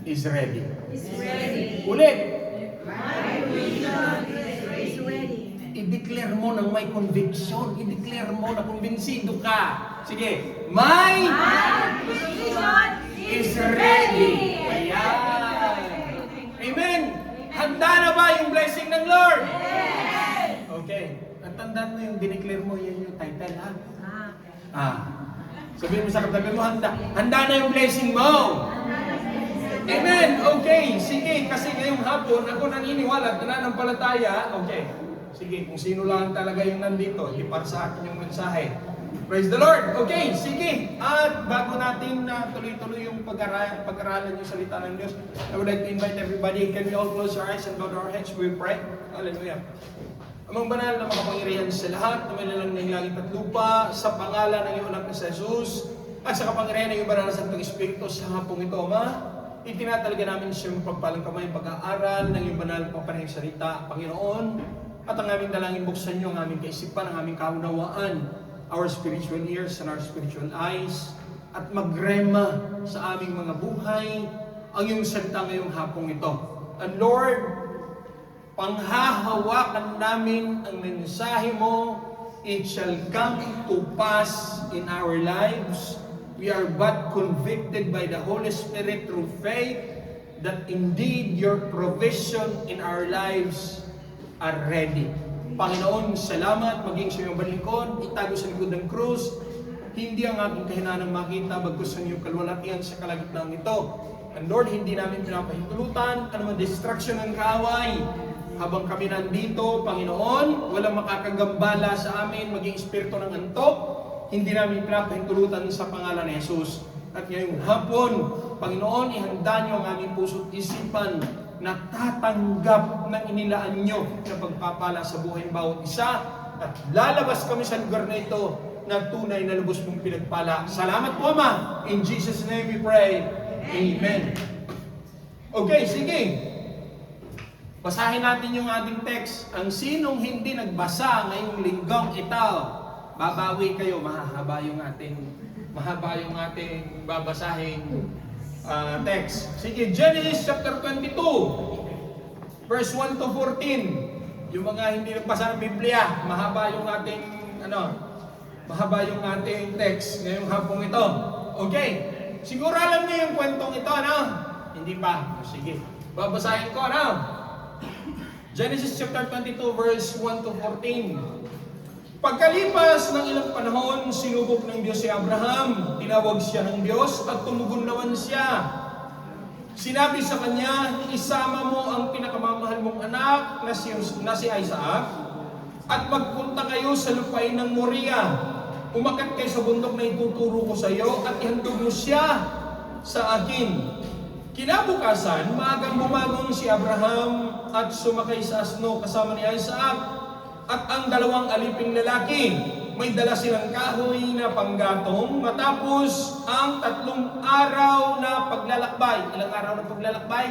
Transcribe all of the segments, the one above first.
is ready. Is ready. Ulit. My vision is ready. I-declare mo ng may conviction. I-declare mo na kumbinsido ka. Sige. My vision is ready. Ayan. Amen. Handa na ba yung blessing ng Lord? Yes. Okay. At tandaan mo yung dineclare mo, yan yung title, ha? Ah. Sabihin mo sa katabi mo, handa. Handa na yung blessing mo. Amen. Okay. Sige. Kasi ngayong hapon, ako naniniwala at nananampalataya. Okay. Sige. Kung sino lang talaga yung nandito, ipar sa akin yung mensahe. Praise the Lord. Okay. Sige. At bago natin tuloy-tuloy yung pag-aralan yung salita ng Diyos, I would like to invite everybody. Can we all close our eyes and bow our heads? We pray. Hallelujah. Amang banal na makapangyarihan sa lahat, na may lalang ng langit at lupa, sa pangalan ng iyong anak na si Jesus, at sa kapangyarihan ng iyong banal na Santong Espiritu sa hapong ito, Ama, itinatalaga namin sa iyong pagpalang kamay, pag-aaral ng iyong banal na papanayang salita, Panginoon, at ang aming dalangin buksan niyo ang aming kaisipan, ang aming kaunawaan, our spiritual ears and our spiritual eyes, at magrema sa aming mga buhay, ang iyong salita ngayong hapong ito. And Lord, panghahawakan namin ang mensahe mo, it shall come to pass in our lives. We are but convicted by the Holy Spirit through faith that indeed your provision in our lives are ready. Panginoon, salamat, maging sa iyong balingkod, itago sa likod ng krus, hindi ang aking kahinanang makita, bagkus ang iyong kalwalatian sa kalagitnaan ito. And Lord, hindi namin pinapahintulutan, anumang distraction ng kaaway, habang kami nandito, Panginoon, walang makakagambala sa amin, maging espiritu ng antok, hindi namin pinapahintulutan sa pangalan ni Jesus. At ngayong hapon, Panginoon, ihanda niyo ang aming puso't isipan na tatanggap ng inilaan niyo na pagpapala sa buhay ng bawat isa. At lalabas kami sa lugar na ito na tunay na lubos mong pinagpala. Salamat po, Ama. In Jesus' name we pray. Amen. Okay, sige. Basahin natin yung ating text. Ang sinong hindi nagbasa ngayong linggong ito, babawi kayo, mahaba yung ating babasahin text. Sige, Genesis chapter 22, verse 1 to 14. Yung mga hindi nagbasa ng Biblia, mahaba yung ating text ngayong hapong ito. Okay, siguro alam niyo yung kwentong ito, ano? Hindi pa? Sige, babasahin ko, ano? Genesis chapter 22 verse 1 to 14. Pagkalipas ng ilang panahon, sinubok ng Diyos si Abraham. Tinawag siya ng Diyos at tumugon naman siya. Sinabi sa kanya, isama mo ang pinakamamahal mong anak na si Isaac at magpunta kayo sa lupain ng Moriah. Umakyat kayo sa bundok na ituturo ko sa iyo at ihandog mo siya sa akin. Kinabukasan, maagang bumangon si Abraham at sumakay sa asno kasama ni Isaac at ang dalawang aliping lalaki. May dala silang kahoy na panggatong matapos ang 3 araw na paglalakbay. Ilang araw na paglalakbay?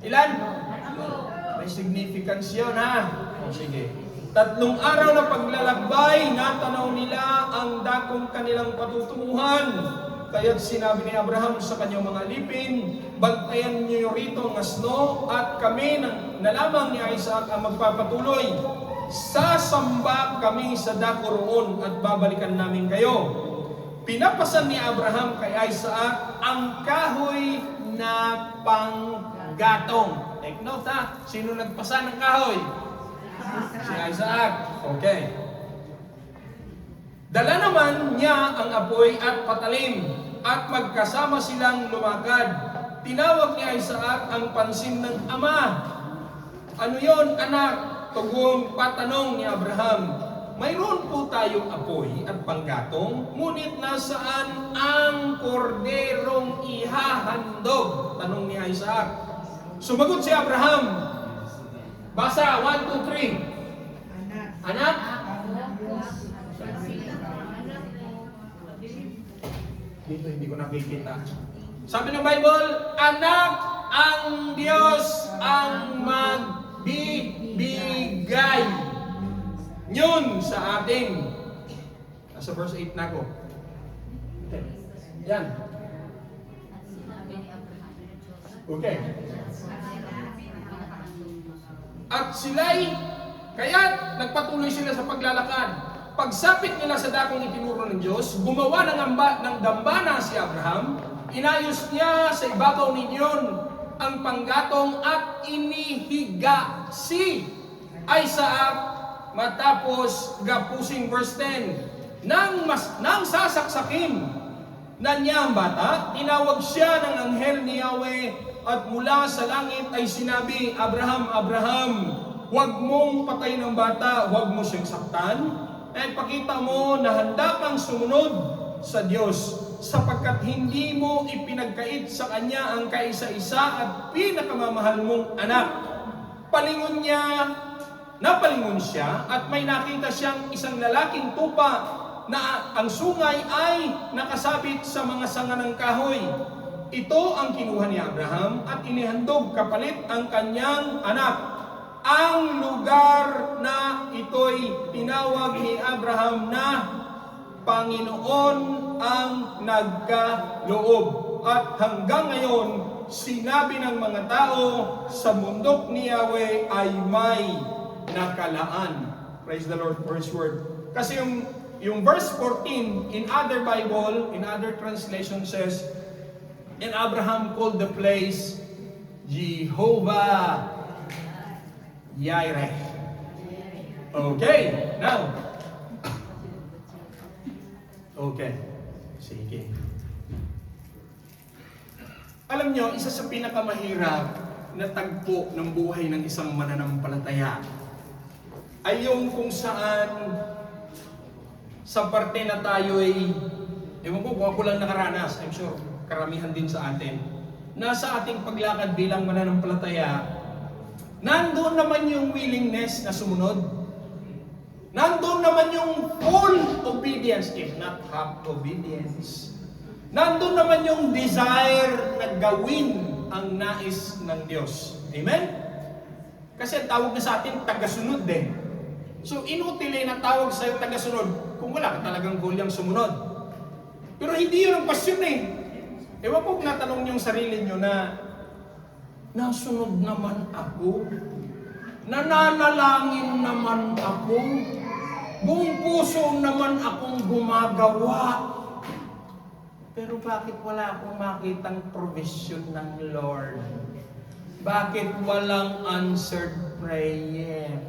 Ilan? May significance yun, ha? O sige. 3 araw na paglalakbay, natanaw nila ang dakong kanilang patutunguhan. Kaya't sinabi ni Abraham sa kanyang mga alipin, bantayan niyo rito ang asno at kami na lamang ni Isaac ang magpapatuloy. Sasamba kami sa dako roon at babalikan namin kayo. Pinapasan ni Abraham kay Isaac ang kahoy na panggatong. Take note, ha? Sino nagpasa ng kahoy? Si Isaac. Okay. Dala naman niya ang apoy at patalim at magkasama silang lumakad. Tinawag ni Isaac ang pansin ng ama. Ano yon, anak? Tugong patanong ni Abraham. Mayroon po tayong apoy at panggatong, ngunit nasaan ang korderong ihahandog? Tanong ni Isaac. Sumagot si Abraham. Basa, 1, 2, 3. Anak? Dito hindi ko nakikita. Sabi ng Bible, anak ang Diyos ang magbibigay yun sa atin. Nasa verse 8 na ako. Yan. Okay. At sila'y, kaya nagpatuloy sila sa paglalakad. Pagsapit nila sa dakong itinuro ng Diyos, gumawa ng dambana si Abraham, inayos niya sa ibabaw ninyon ang panggatong at inihiga si Isaac matapos gapusing verse 10. Nang sasaksakin na niya ang bata, tinawag siya ng anghel ni Yahweh at mula sa langit ay sinabi, Abraham, Abraham, huwag mong patayin ang bata, huwag mo siyang saktan. At pakita mo na handa kang sumunod sa Diyos sapagkat hindi mo ipinagkait sa Kanya ang kaisa-isa at pinakamamahal mong anak. Napalingon siya at may nakita siyang isang lalaking tupa na ang sungay ay nakasabit sa mga sanga ng kahoy. Ito ang kinuha ni Abraham at inihandog kapalit ang kanyang anak. Ang lugar na ito'y tinawag ni Abraham na Panginoon ang nagkaloob. At hanggang ngayon, sinabi ng mga tao sa bundok ni Yahweh ay may nakalaan. Praise the Lord for His word. Kasi yung verse 14 in other Bible, in other translation says, and Abraham called the place Jehovah Jireh. Okay, now. Okay, sige. Alam nyo, isa sa pinakamahirap na tagpo ng buhay ng isang mananampalataya ay yung kung saan sa parte na tayo ay, ewan ko kung ako lang nakaranas, I'm sure karamihan din sa atin, nasa ating paglakad bilang mananampalataya, nandoon naman yung willingness na sumunod. Nandoon naman yung full obedience, if not half obedience. Nandoon naman yung desire na gawin ang nais ng Diyos. Amen? Kasi tawag na sa atin, tagasunod din. So, inutile na tawag sa'yo tagasunod kung wala ka talagang goal yung sumunod. Pero hindi yun ang pasyon eh. Ewan po, natanong yung sarili nyo na nasunod naman ako, nananalangin naman ako, buong puso naman akong gumagawa. Pero bakit wala akong makitang provision ng Lord? Bakit walang answered prayer?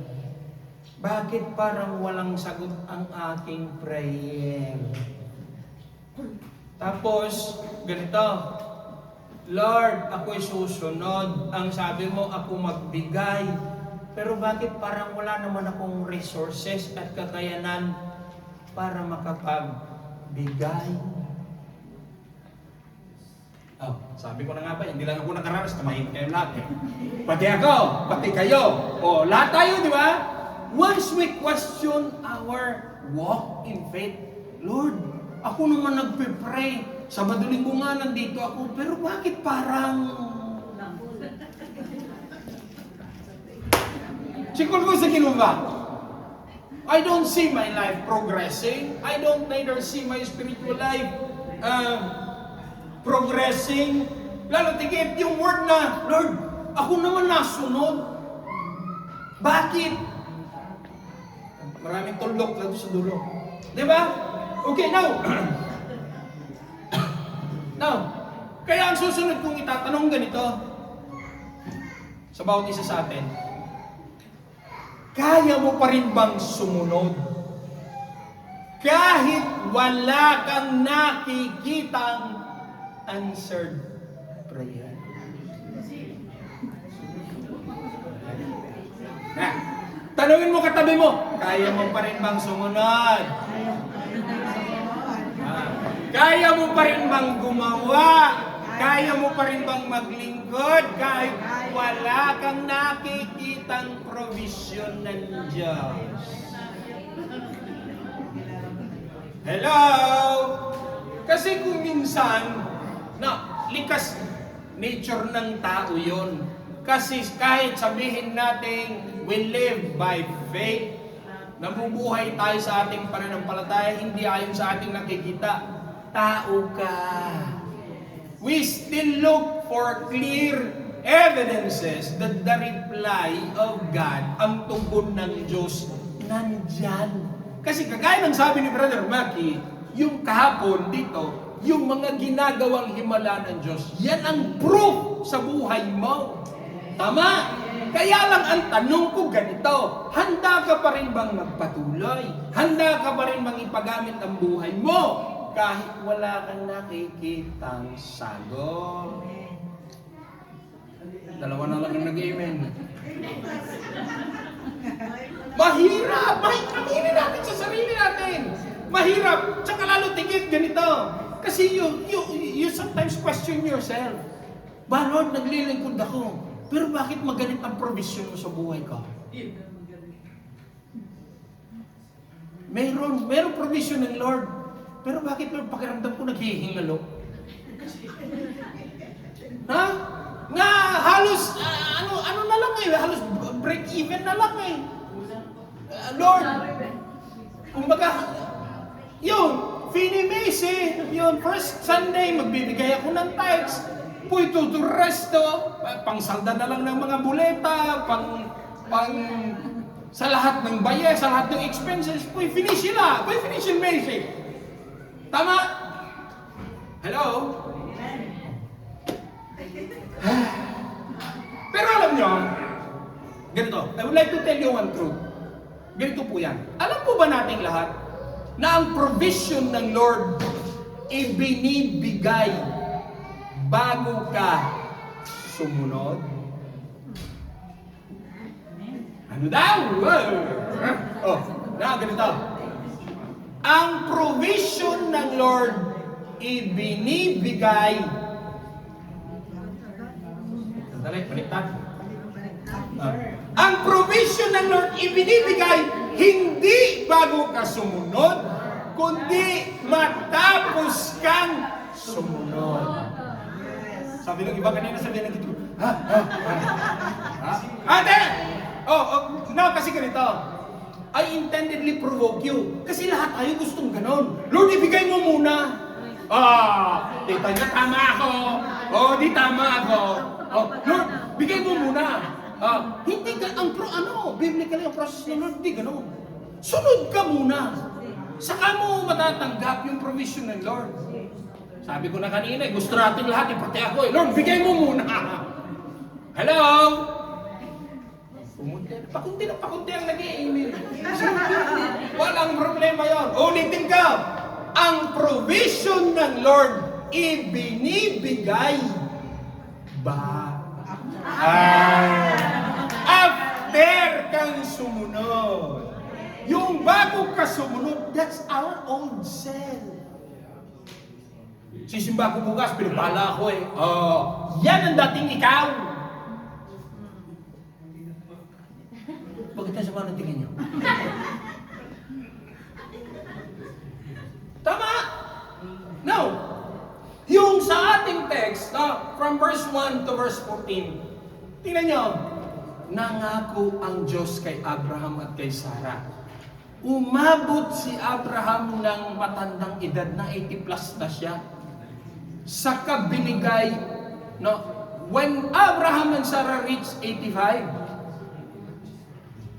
Bakit parang walang sagot ang aking prayer? Tapos, ganito, Lord, ako'y susunod. Ang sabi mo, ako magbigay. Pero bakit parang wala naman akong resources at kakayanan para makapagbigay? Oh, sabi ko na nga ba, hindi lang ako nakaranas, kamahit kayo lahat eh. Pati ako, pati kayo. O, lahat tayo, di ba? Once we question our walk in faith, Lord, ako naman nagpe-pray. Sabado linggo nga nandito ako, pero bakit parang... Sikol ko sa kinuha. I don't see my life progressing. I don't neither see my spiritual life progressing. Lalo tigit yung word na, Lord, ako naman nasunod. Bakit? Maraming tuldok lang sa dulo. Diba? Okay, now. Now, kaya ang susunod kong itatanong ganito sa bawat isa sa atin, kaya mo pa rin bang sumunod? Kahit wala kang nakikitang answered prayer. Na, tanungin mo katabi mo, kaya mo pa rin bang sumunod? Kaya mo pa rin bang gumawa? Kaya mo pa rin bang maglingkod kahit wala kang nakikitang provision ng Diyos? Hello? Kasi kung minsan, likas nature ng tao yon. Kasi kahit sabihin natin, we live by faith, nabubuhay tayo sa ating pananampalataya, hindi ayon sa ating nakikita. Tao ka. we still look for clear evidences that the reply of God, ang tugon ng Diyos, nandyan. Kasi kagaya ng sabi ni Brother Maki, yung kahapon dito, yung mga ginagawang himala ng Diyos, yan ang proof sa buhay mo. Tama? Kaya lang ang tanong ko ganito, handa ka pa rin bang magpatuloy? Handa ka pa rin bang ipagamit ang buhay mo? Kahit wala kang nakikitang sagot. Dalawa na lang ang nag-amen. Mahirap! Aminin natin sa sarili natin. Mahirap. Tsaka lalo tigit ganito. Kasi you sometimes question yourself. Ba Lord, naglilingkod ako. Pero bakit magalit ang provision mo sa buhay ko? Meron provision ng Lord. Pero bakit Lord, pakiramdam ko naghihingalo? Ha? Nga halos, ano na lang eh, halos break even na lang eh. Lord, kumbaga, yun, Fini-Mace eh, yun, first Sunday, magbibigay ako ng tithes. Puy, to the resto, pang salda na lang ng mga buleta, pang sa lahat ng baye, sa lahat ng expenses, puy, finish sila, puy, finish yung Mace eh. Tama? Hello? Pero alam nyo, ganito, I would like to tell you one truth. Ganito po yan. Alam po ba nating lahat na ang provision ng Lord ibinibigay bago ka sumunod? Ano daw? Oh, na ganito. Ang provision ng Lord ibinibigay. Sandali, baliktad. Ang provision ng Lord ibinibigay hindi bago ka sumunod, kundi matapos kang sumunod. Sabi ng iba kanina, sabi ng ito, Ate! No, kasi ganito. I intendedly provoke you. Kasi lahat tayo gustong ganon. Lord, ibigay mo muna. Tita niya, tama ako. Di tama ako. Lord, bigay mo muna. Hindi ka, biblically ang process ng Lord, hindi ganon. Sunod ka muna. Saka mo matatanggap yung provision ng Lord. Sabi ko na kanina, gusto natin lahat, pati ako eh. Lord, bigay mo muna. Hello? Pakunti ang nag-i-email. Walang problema yon. Ulitin ka. Ang provision ng Lord ibinibigay ba? After kang sumunod. Yung bago ka sumunod, that's our old self. Sisimba ko bukas, pinapala ako eh. Yan ang dating ikaw. Bakit na sama ng tingin niyo? Tama? No. Yung sa ating text, from verse 1 to verse 14, tingnan niyo, nangako ang Diyos kay Abraham at kay Sarah. Umabot si Abraham ng matandang edad na 80 plus na siya. Saka binigay, when Abraham and Sarah reached 85,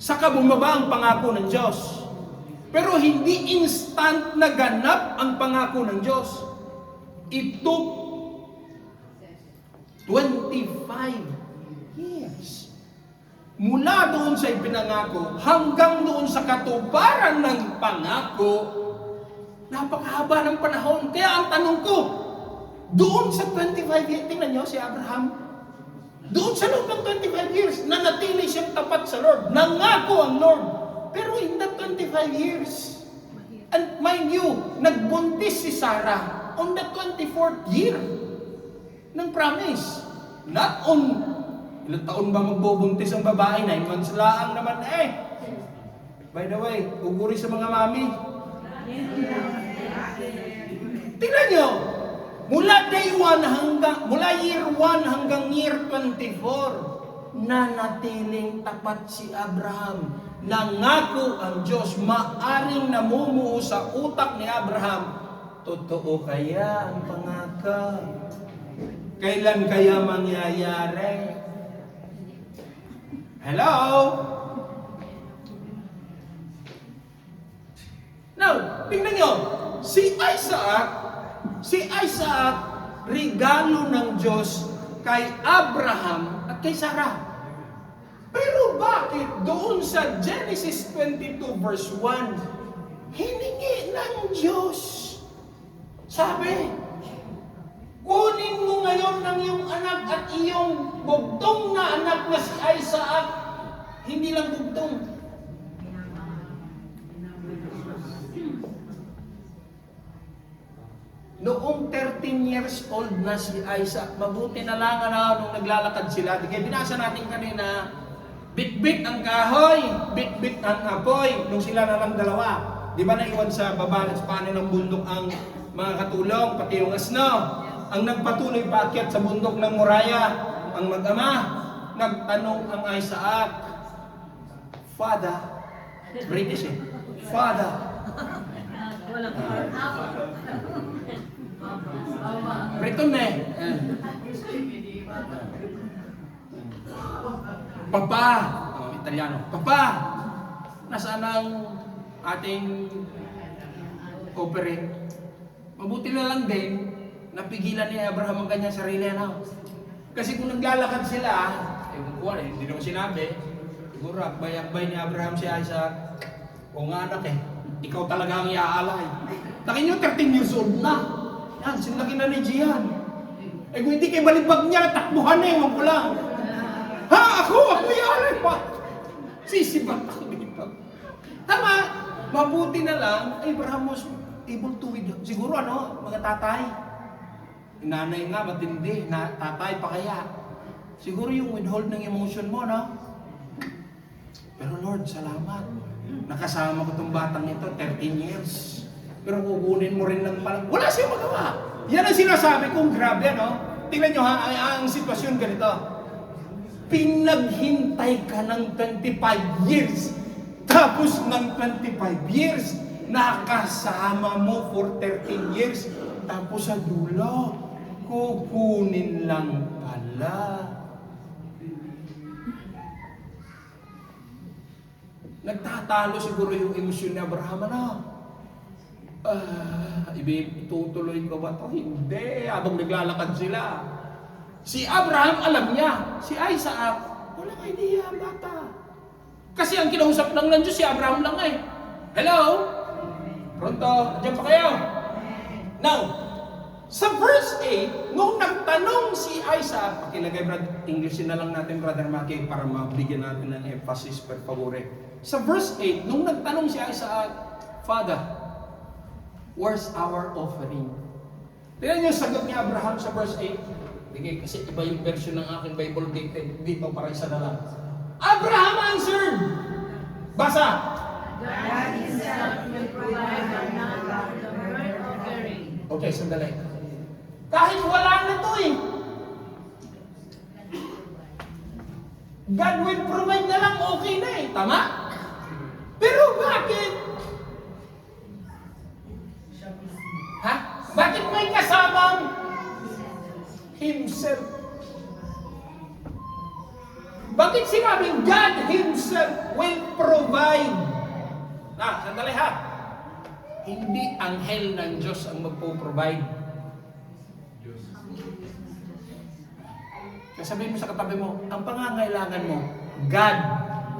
saka bumaba ang pangako ng Diyos. Pero hindi instant na ganap ang pangako ng Diyos. It took 25 years. Mula doon sa ipinangako hanggang doon sa katuparan ng pangako, napakahaba ng panahon. Kaya ang tanong ko, doon sa 25 years, tingnan nyo si Abraham, doon sa loob ng 25 years, nanatili siyang tapat sa Lord. Nangako ang Lord. Pero in that 25 years, and mind you, nagbuntis si Sarah on the 24th year ng promise. Not on, ilang taon ba magbubuntis ang babae? 9 months lang naman eh. By the way, uguri sa mga mami. Tingnan nyo, mula year 1 hanggang year 24, nanatiling tapat si Abraham. Nangako ang Diyos, maaring namumuo sa utak ni Abraham, totoo kaya ang pangako? Kailan kaya mangyayari? Hello? Now, tingnan nyo. Si Isaac, regalo ng Diyos kay Abraham at kay Sarah. Pero bakit doon sa Genesis 22 verse 1, hiningi ng Diyos? Sabi, kunin mo ngayon ng iyong anak at iyong bugtong na anak na si Isaac. Hindi lang bugtong. Noong 13 years old na si Isaac, mabuti na lang nung naglalakad sila. Kaya binasa natin kanina, bit-bit ang kahoy, bit-bit ang apoy, nung sila na lang dalawa. Di ba naiwan sa baba at paano ng bundok ang mga katulong, pati yung asno. Ang nagpatuloy paakyat sa bundok ng Moriah, ang mag-ama, nagtanong ang Isaac, Father, British eh, Father, Briton eh. Papa, Italiano, Papa, nasaan ang ating offering? Mabuti na lang din, napigilan ni Abraham ang kanyang sarili. Kasi kung naglalakad sila, hindi naman sinabi, siguro akbay-akbay ni Abraham si Isaac, o nga anak ikaw talaga ang iaalay. Takin nyo, 13 years old na. Yan, sinlaki na ni Gian. Kung hindi kayo balibag niya, takbuhan na yung ko lang. Ha? Ako iaalay pa. Sisibat ako dito. Tama, mabuti na lang, Abraham was able to withhold. Siguro mga tatay. Nanay nga, matindi. Tatay pa kaya. Siguro yung withhold ng emotion mo, no? Pero Lord, salamat. Nakasama ko itong batang ito, 13 years. Pero kukunin mo rin ng palang. Wala siyang magawa. Yan ang sinasabi kong grabe, no? Tingnan nyo ang sitwasyon ganito. Pinaghintay ka ng 25 years. Tapos ng 25 years, nakasama mo for 13 years. Tapos sa dulo, kukunin lang pala. Nagtatalo siguro yung emosyon ni Abraham, itutuloy ko ba ito? Hindi. Habang naglalakad sila. Si Abraham, alam niya. Si Isaac, walang idea, bata. Kasi ang kinausap lang ng Diyos, si Abraham lang eh. Hello? Pronto? Diyan pa kayo? Now, sa verse 8, nung nagtanong si Isaac, pakilagay, Englishin na lang natin, Brother Maki, para mabigyan natin ng emphasis per favore. Sa verse 8, nung nagtanong si Isaac, Father, where's our offering? Tingnan niyo yung sagot ni Abraham sa verse 8. Sige, kasi iba yung version ng aking Bible dito para isa na lang. Abraham answered. Basa. God himself will provide the burnt offering. Okay, sandali. Kahit wala na to God will provide na lang, okay na Tama? Pero bakit? Ha? Bakit may kasamang himself? Bakit sinabing God himself will provide? Sandali ha. Hindi anghel ng Diyos ang magpo-provide. Kaya sabihin mo sa katabi mo, ang pangangailangan mo, God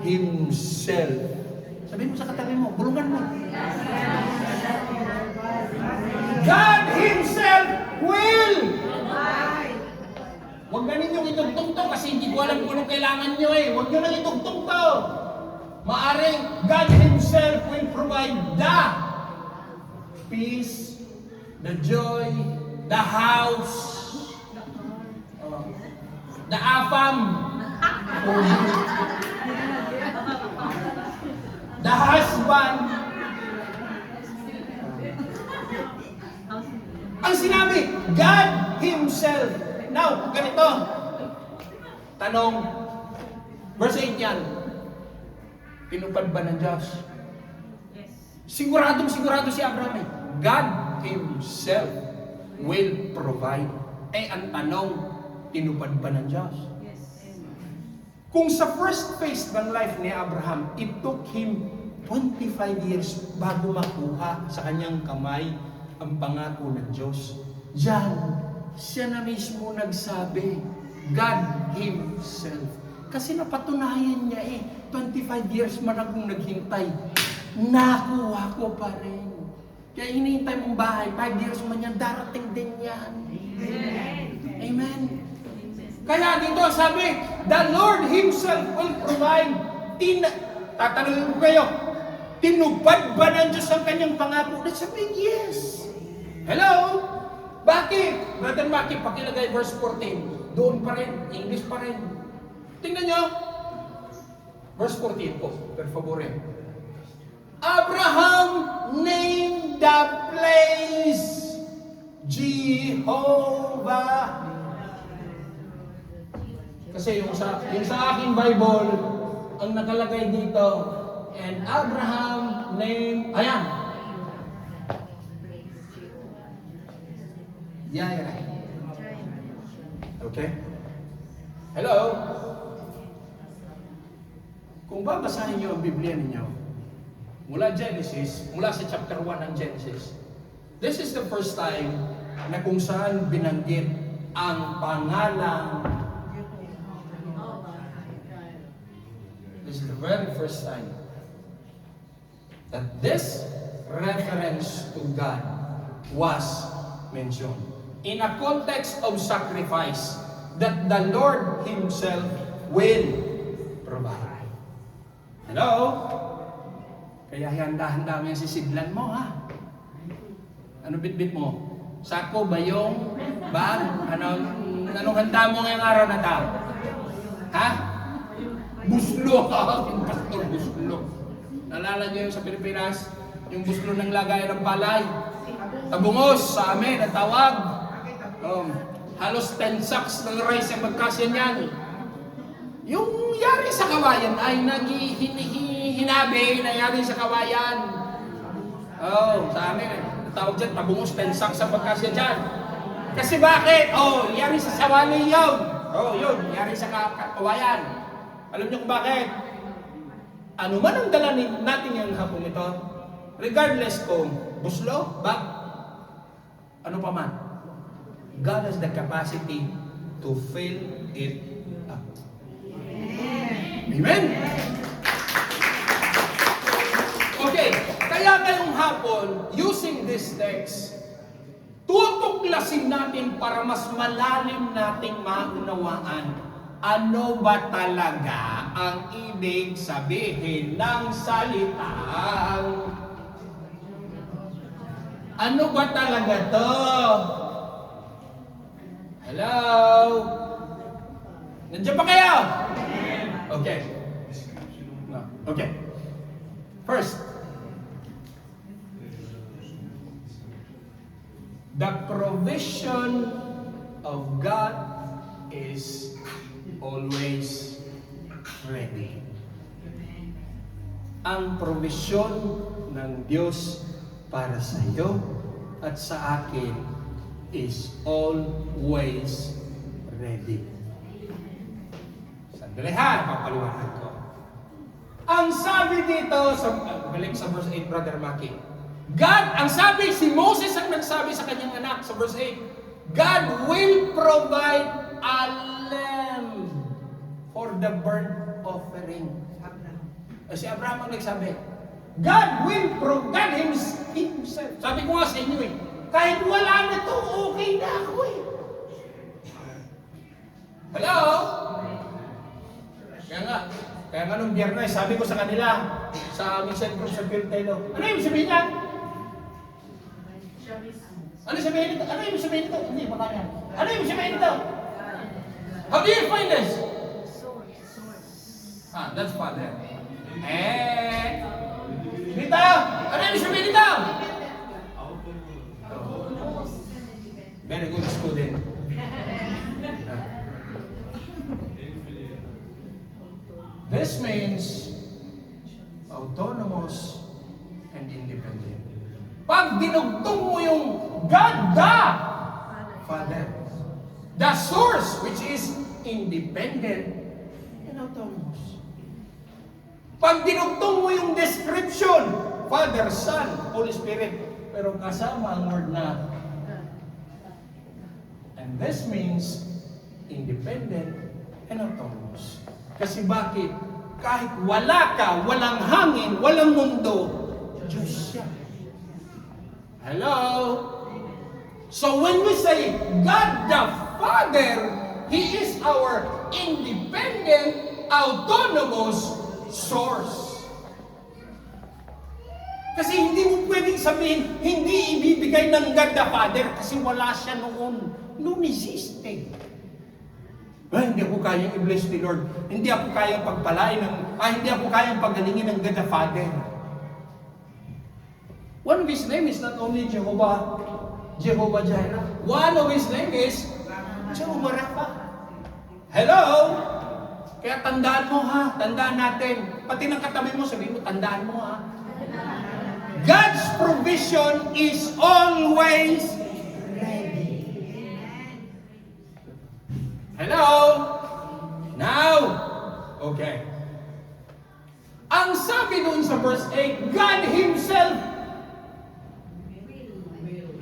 himself. Sabihin mo sa katabi mo, bulungan mo. God himself will. Huwag na ninyong itugtong to kasi hindi ko alam kung anong kailangan nyo Huwag nyo nang itugtong to. Maaring God himself will provide the peace, the joy, the house, the afam, the husband. Ang sinabi, God himself. Now, ganito. Tanong, verse 8 yan. Tinupad ba ng Diyos? Sigurado si Abraham God himself will provide. Ang tanong, tinupad pa ng Diyos. Yes. Kung sa first phase ng life ni Abraham, it took him 25 years bago makuha sa kanyang kamay ang pangako ng Diyos. Diyan, siya na mismo nagsabi, God Himself. Kasi napatunayan niya 25 years man akong naghintay, nakuha ko pa rin. Kaya hinihintay mong bahay, 5 years man yan, darating din yan. Amen. Amen. Kaya dito sabi, the Lord Himself will provide. Tatanungin ko kayo, tinupad ba ng Diyos ang kanyang pangako? Let's say yes. Hello? Bakit? Brother Maki, pakilagay verse 14. Doon pa rin, English pa rin. Tingnan nyo. Verse 14 po, per favore. Abraham named the place Jehovah. Kasi yung sa aking Bible, ang nakalagay dito, and Abraham named, ayan. Yeah. Okay? Hello? Kung babasahin niyo ang Biblia ninyo, mula Genesis, mula sa chapter 1 ng Genesis, this is the first time na kung saan binanggit ang pangalan. This is the very first time that this reference to God was mentioned in a context of sacrifice that the Lord Himself will provide. Hello? Kaya handa-handa mo yung sisidlan mo, ha? Ano bitbit mo? Sako ba yung bag? Anong handa mo ngayong araw na tao? Ha? Buslo! Yung pastor, buslo. Nalala niyo yung sa Pilipinas? Yung buslo ng lagayan ng palay. Tabungos sa amin, ang tawag. Halos 10 sacks ng rice ang magkasya niyan. Yung yari sa kawayan ay hinabi na yari sa kawayan. Sa amin, tawag dyan, tabungos 10 sacks ang magkasya dyan. Kasi bakit? Yari sa sawali yun. Yun, yari sa kawayan. Alam niyo kung bakit? Ano man ang dala natin yung hapong ito, regardless kung buslo, ano pa man, God has the capacity to fill it up. Amen? Okay, kaya ngayong hapon, using this text, tutuklasin natin para mas malalim nating maunawaan ano ba talaga ang ibig sabihin ng salitang ano ba talaga to? Hello? Nandiyan pa kayo? Okay. Okay. First, the provision of God is always ready. Ang provision ng Diyos para sa iyo at sa akin is always ready. Sandali ha, papaliwanag ko. Ang sabi dito, balik sa verse 8, Brother Maki. God, ang sabi, si Moses ang nagsabi sa kanyang anak sa verse 8, God will provide a lamb for the burnt offering. Si Abraham ang nagsabi, God will provide Himself. Sabi ko nga sa inyo kahit wala na to, okay na ako Hello? Kaya nga nung Biyernes, sabi ko sa kanila, sa aming set group sa Piltelo, ano yung sabihin niya? Ano yung sabihin nito? Ano yung sabihin nito? Hindi, baka yan. Ano yung sabihin nito? How do you find this? That's Father. Dito! Ano yung sabihin nito? Very good student. This means autonomous and independent. Pag dinugtong mo yung God the Father, The source, which is independent and autonomous. Pag dinugtong mo yung description, Father, Son, Holy Spirit, pero kasama ang word na. And this means independent and autonomous. Kasi bakit? Kahit wala ka, walang hangin, walang mundo, Diyos siya. Hello? So when we say God the Father, He is our independent, autonomous source. Kasi hindi mo pwedeng sabihin, hindi ibibigay ng God the Father kasi wala siya noon. Noon existed. Hindi ako kayang i-bless the Lord. Hindi ako kayang pagpalain hindi ako kayang pagalingin ng God the Father. One of His name is not only Jehovah Jireh. One of His name is Jehovah Rapha. Hello? Kaya tandaan mo ha, tandaan natin. Pati ng katabi mo, sabihin mo, tandaan mo ha. God's provision is always ready. Hello? Now? Okay. Ang sabi doon sa verse 8, God Himself.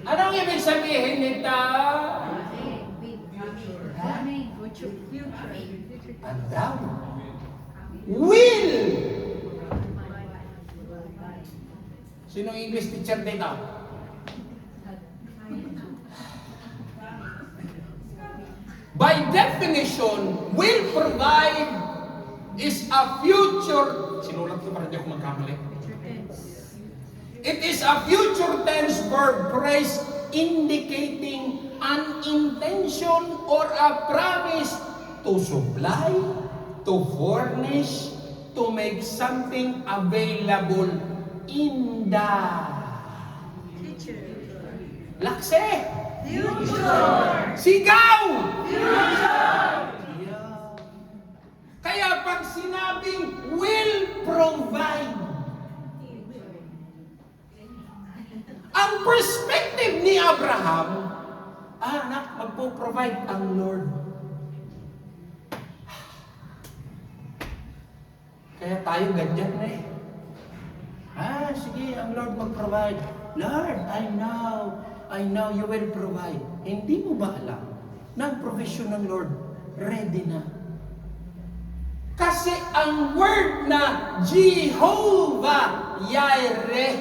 Anong ibig sabihin nito? Ang daw. Will. Sinong English teacher dito? By definition, will provide is a future. Sinulat ko para hindi ako magkamali. It is a future tense verb phrase indicating an intention or a promise to supply, to furnish, to make something available in the lakse. Future. Sigaw! Future. Kaya pag sinabing will provide, ang perspective ni Abraham, anak, magpo-provide ang Lord. Kaya tayo ganyan na eh. Sige, ang Lord mag-provide. Lord, I know you will provide. Hindi mo ba alam na ang provision ng Lord ready na? Kasi ang word na Jehovah Jireh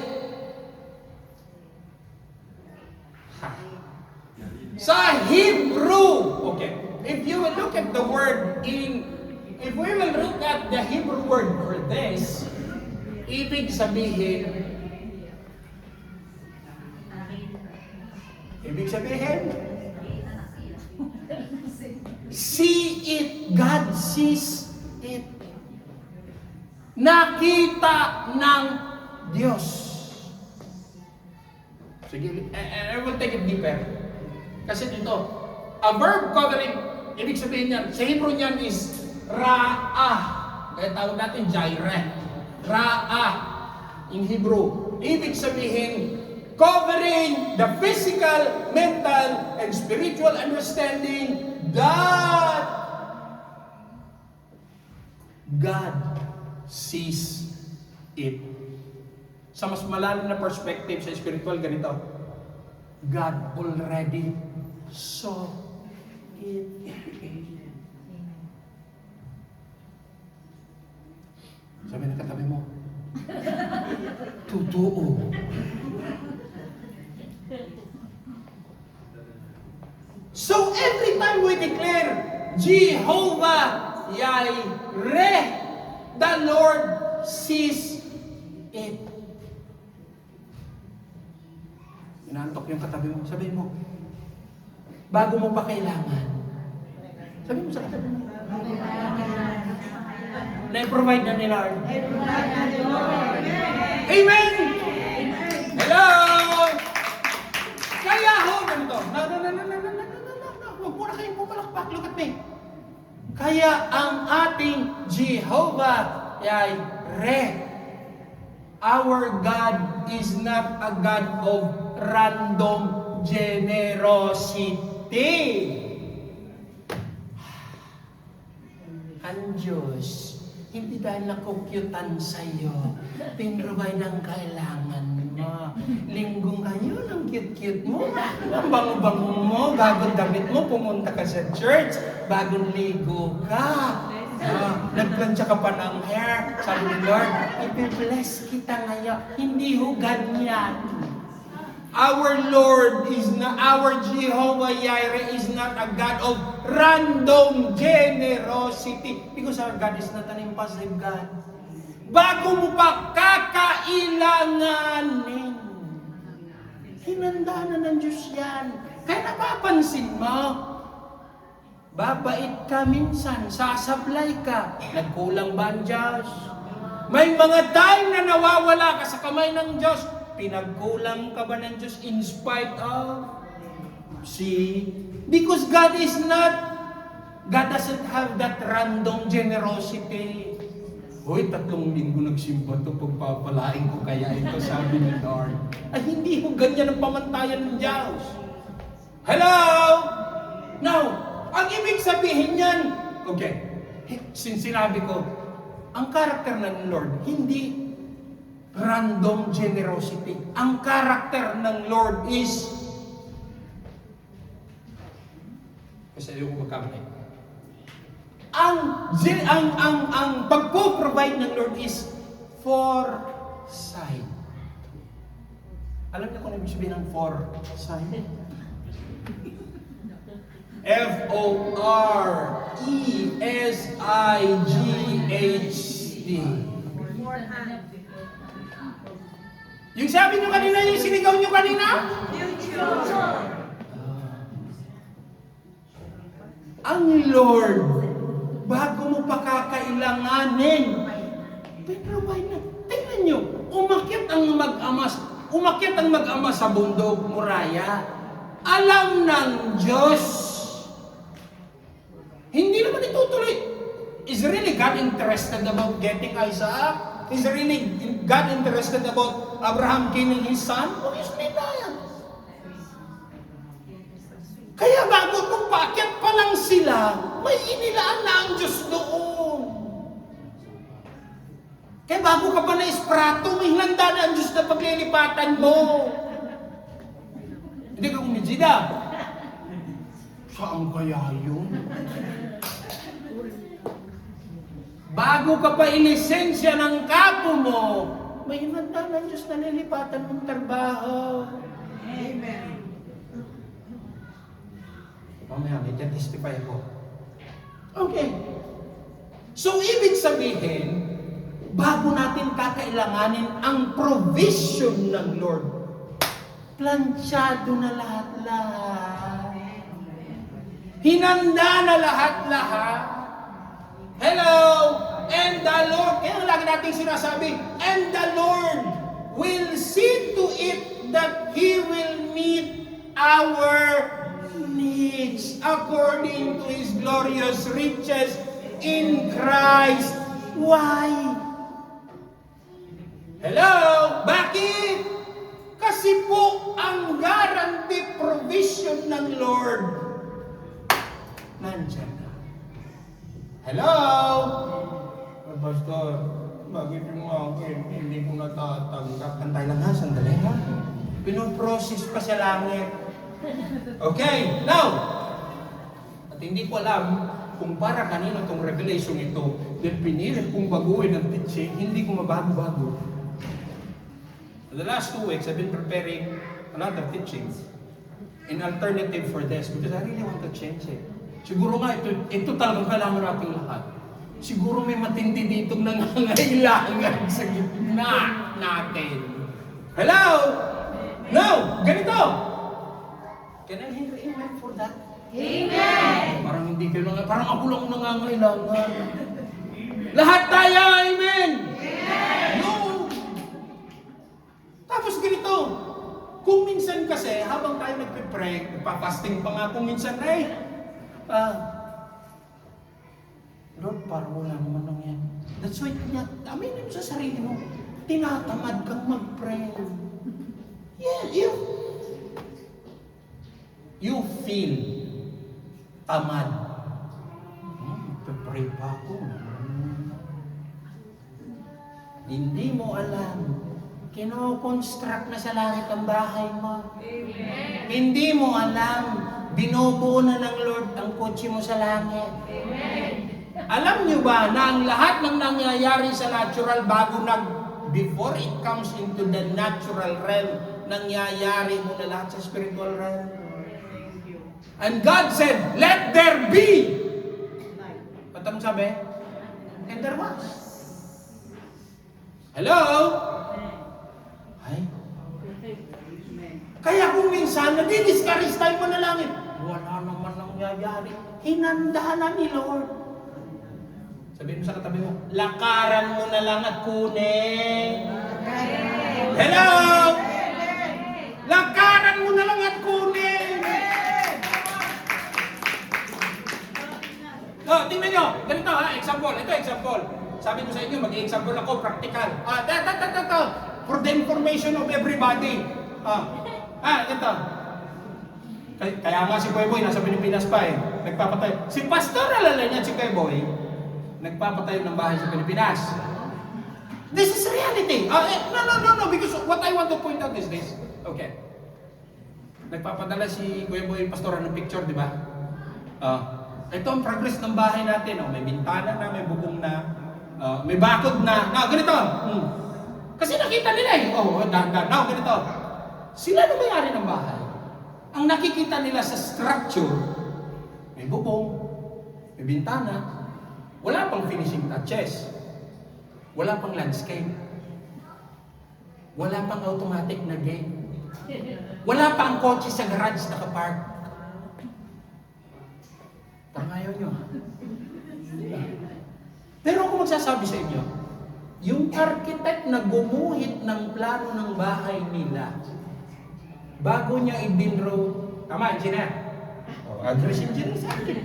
sa Hebrew, okay, if you will look at the word if we will look at the Hebrew word for this, ibig sabihin, see it, God sees it. Nakita ng Diyos. Sige, I will take it deeper. Kasi dito, a verb covering, ibig sabihin niyan, sa Hebrew niyan is Ra'ah. Kaya tawag natin Jireh. Ra'ah in Hebrew. Ibig sabihin, covering the physical, mental, and spiritual understanding that God sees it. Sa mas malalim na perspective sa spiritual, ganito. God already saw it. Sabi na katabi mo, totoo. So every time we declare Jehovah Jireh, the Lord sees it. Inaantok yung katabi mo. Sabi mo, bago mo pa kailangan. Sabi mo sa katabi mo. Na-provide na ni Lord. Amen! Hello! Kaya ho, ganito. Huwag mo na kayong pupalakpak. Look at me. Kaya ang ating Jehovah Jireh, our God is not a God of random generosity. ang Diyos, hindi dahil nakukyutan sa'yo, pinrovide ang kailangan mo. Linggo ngayon, ang cute-cute mo, ang bango-bango mo, bagong damit mo, pumunta ka sa church, bagong ligo ka. Nagplansya ka pa ng hair. Sabi ni Lord, ipibless kita ngayon. Hindi hugad yan. Our Lord is not, our Jehovah Jireh is not a God of random generosity. Because our God is not an impulsive God. Bago mo pa kakailanganin, hinanda na ng Diyos yan. Kaya napapansin mo, babait ka minsan, sasablay ka. Nagkulang ba ang Diyos? May mga time na nawawala ka sa kamay ng Diyos. Pinagkulang ka ba ng Diyos in spite of? See? Because God doesn't have that random generosity. Hoy, 3 linggo nagsimba to, pagpapalain ko kaya ito, sabi ni Lord. Ay, hindi mo ganyan ang pamantayan ng Diyos. Hello? Now, ang ibig sabihin niyan, okay, since sinabi ko, ang karakter ng Lord, hindi random generosity. Ang karakter ng Lord is, kasi ayaw ko magkamali, ang pagpo-provide ng Lord is foresight. Alam niyo kung ano ibig sabihin ng foresight? F-O-R-E-S-I-G-H-T. Yung sabi nyo kanina, yung sinigaw nyo kanina? Future. Ang Lord, bago mo pa kakailanganin, pinrovide na. Tingnan nyo, umakyat ang mag-ama sa bundok, Moriah. Alam ng Diyos. Hindi naman itutuloy. Is really God interested about getting Isaac? Is really God interested about Abraham killing his son? Obviously not. Kaya bago nung paakyat pa lang sila, may inilaan na ang Diyos doon. Kaya bago ka pa na-esprato, may hinanda na ang Diyos na paglilipatan mo. Hindi ka kumijida. Saan kaya yun? Bago ka pa ilisensya ng kapo mo, may hinanda na ang Diyos na lilipatan mong trabaho. Amen. Mamaya, may testify ako. Okay. So, ibig sabihin, bago natin kakailanganin ang provision ng Lord, plansyado na lahat-lahat. Hinanda na lahat-lahat. Hello! And the Lord, kaya lagi nating sinasabi, and the Lord will see to it that He will meet our needs according to His glorious riches in Christ. Why? Hello? Bakit? Kasi po ang guarantee provision ng Lord nandyan na. Hello? Pastor, bakit yung akin hindi ko natatanggap? Antay lang ha, sandali ha. Pinoprocess pa sa langit. Okay, now, at hindi ko alam kung para kanino itong revelation ito, dahil pinilit kong baguhin ang teaching, hindi ko mabago-bago. For the last 2 weeks, I've been preparing another teachings, an alternative for this, because I really want to change it. Siguro nga, ito talagang kailangan nating lahat. Siguro may matindi ditong nangangailangan sa gitna natin. Hello? No, ganito. Can I hear amen for that? Amen. Parang hindi kayo parang ako lang nangangailangan. Lahat tayo, amen! Amen. No! Tapos ganito, kung minsan kasi, habang tayo nagpipray, nagpa-fasting pa nga kung minsan, Lord, parang wala naman lang yan. That's why, aminin mo sa sarili mo, tinatamad kang mag-pray. Yeah, you feel tamad. Pray pa ako. Hindi mo alam, kino-construct na sa langit ang bahay mo. Amen. Hindi mo alam, binubuo na ng Lord ang kotse mo sa langit. Amen. Alam niyo ba na ang lahat ng nangyayari sa natural before it comes into the natural realm, nangyayari muna lahat sa spiritual realm. And God said, let there be. Ba't ang sabi? And there was. Hello? Ay. Kaya kung minsan, nadi-discourage tayo manalangin, wala naman nangyayari. Hinanda na ni Lord. Sabihin mo sa katabi mo, lakaran mo na lang at kunin. Hello? Lakaran mo na lang at kunin. Oh, tingnan nyo. Ganito ha, example. Ito example. Sabi ko sa inyo, mag-example ako, practical. For the information of everybody. Ito. Kaya nga si Kuya Boy, nasa Pilipinas pa eh. Nagpapatay. Si Pastor, alala niya si Kuya Boy, nagpapatayo ng bahay sa Pilipinas. This is reality. No, because what I want to point out is this. Okay. Nagpapadala si Kuya Boy Pastor ng picture, di ba? Ito ang progress ng bahay natin. May bintana na, may bubong na, may bakod na. Ganito. Kasi nakita nila eh. Ganito. Sila na may-ari ng bahay. Ang nakikita nila sa structure, may bubong, may bintana, wala pang finishing touches. Wala pang landscape. Wala pang automatic na gate. Wala pang kotse sa garage nakapark. Parang ayaw nyo. Pero ako magsasabi sa inyo, yung architect na gumuhit ng plano ng bahay nila, bago niya i-draw, tama, engineer? Address engineer sa akin.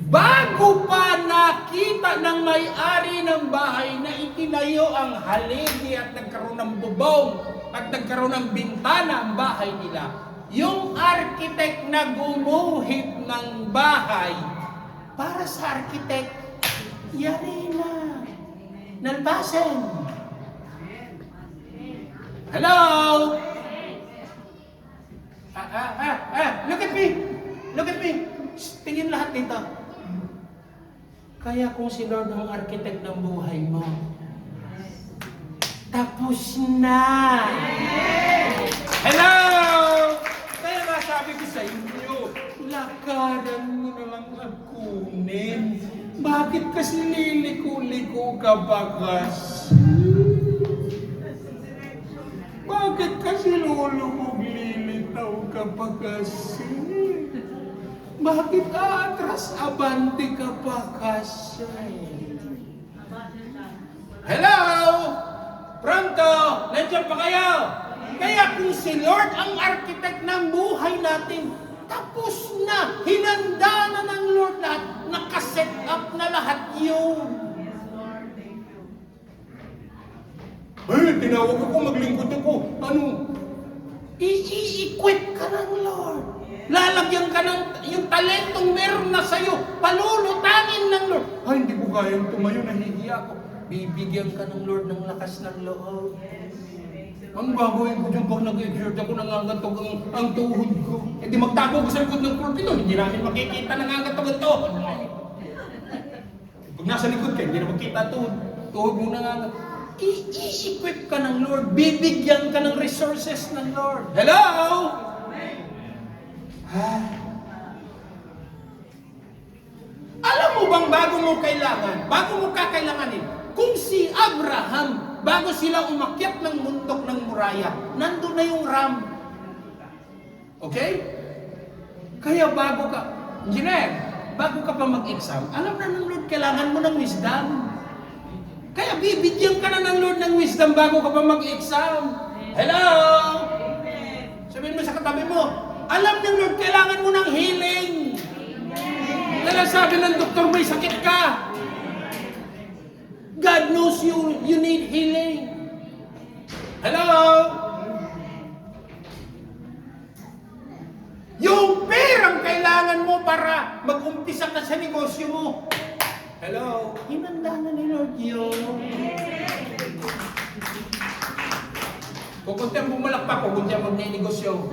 Bago pa nakita ng may-ari ng bahay na itinayo ang haligi at nagkaroon ng bubong at nagkaroon ng bintana ang bahay nila, yung architect na gumuhit ng bahay, para sa architect, yari na. Nalbasan. Hello? Look at me. Look at me. Tingin lahat dito. Kaya kung si Lord ang architect ng buhay mo, tapos na. Hello? Kaya nga sabi ko sa inyo, lakaran mo na lang at kunin. Bakit kasi liliko-liko ka bagas? Bakit kasi lulubog lilitaw ka bagas? Bakit atras abante ka pa kasi? Hello? Pronto? Nandiyan pa kayo? Kaya kung si Lord ang architect ng buhay natin, tapos na, hinanda na ng Lord lahat, nakaset up na lahat yun. Tinawag ako, maglingkod ako. I-equip ka ng Lord. Lalagyan ka ng yung talentong meron na sa'yo, palulutangin ng Lord. Hindi ko kayang tumayo, nahihiya ako. Bibigyan ka ng Lord ng lakas ng loob. Ang gagawin ko dyan pag nag-exert ako, nangangatog ang tuhod ko. Di magtago ko sa likod ng pulpito, hindi namin makikita nangangatog ang tuhod mo. Pag nasa likod ka, hindi na makita tuhod mo nangangatog. I-equip ka ng Lord, bibigyan ka ng resources ng Lord. Hello? Alam mo bang bago mo kakailanganin, kung si Abraham, bago sila umakyat ng bundok ng Moriah, nandun na yung ram. Okay? Kaya bago ka pa mag-exam, alam na ng Lord, kailangan mo ng wisdom. Kaya bibigyan ka na ng Lord ng wisdom bago ka pa mag-exam. Hello? Sabihin mo sa katabi mo, alam ng Lord, kailangan mo ng healing. Kaya sabi ng doktor, may sakit ka. God knows you need healing. Hello? Yung pera perang kailangan mo para mag-umpisa ka sa negosyo mo. Hello? Hinanda na ni Lord yun. Kung kunti ang bumalakpak, kung kunti ang magnenegosyo.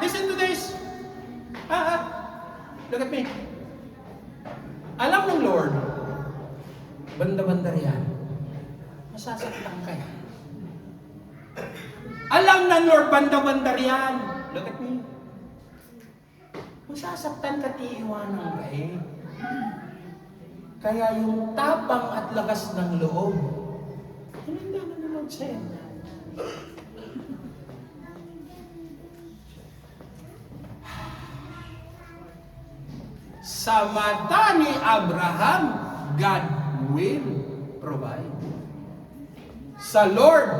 Listen to this. Look at me. Alam ng Lord, banda-banda riyan, masasaktan ka. Alam ng Lord, banda-banda riyan. Look at me. Masasaktan ka, tiiwanan ka eh. Kaya yung tapang at lakas ng loob, hinanda na ng Lord sa'yo. Sa mata ni Abraham, God will provide. Sa Lord,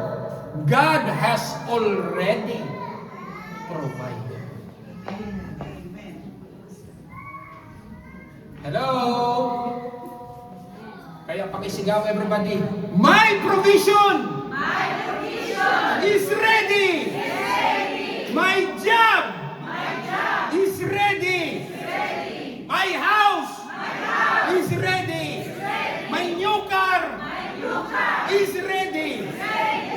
God has already provided. Hello? Kaya pakisigaw everybody, my provision! My provision Is ready! is ready. My job My job is ready! is ready. My house My house is ready! is ready. My new car My new car is ready! is ready.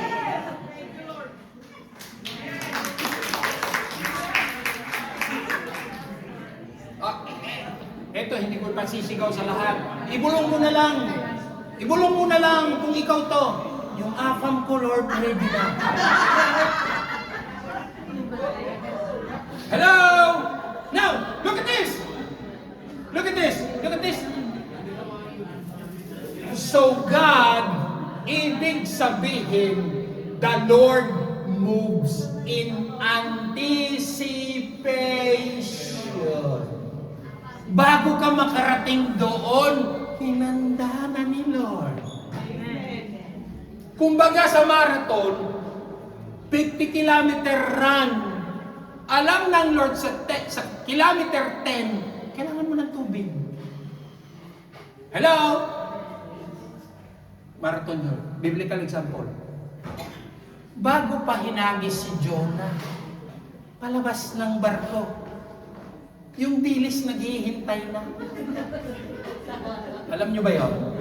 Eto, hindi ko pasisigaw sa lahat. Ibulong mo na lang. Ibulong mo na lang kung ikaw to. Yung afam ko, Lord, ready na. Hello? Now, look at this. Look at this. Look at this. So God, ibig sabihin, the Lord moves in anticipation. Bago ka makarating doon, hinanda na ni Lord. Kumbaga sa marathon, 50 kilometer run. Alam ng Lord sa kilometer 10, kailangan mo ng tubig. Hello? Marathon yun. Biblical example. Bago pa hinagis si Jonah, palabas ng barko, yung dilis naghihintay na. Alam nyo ba yun?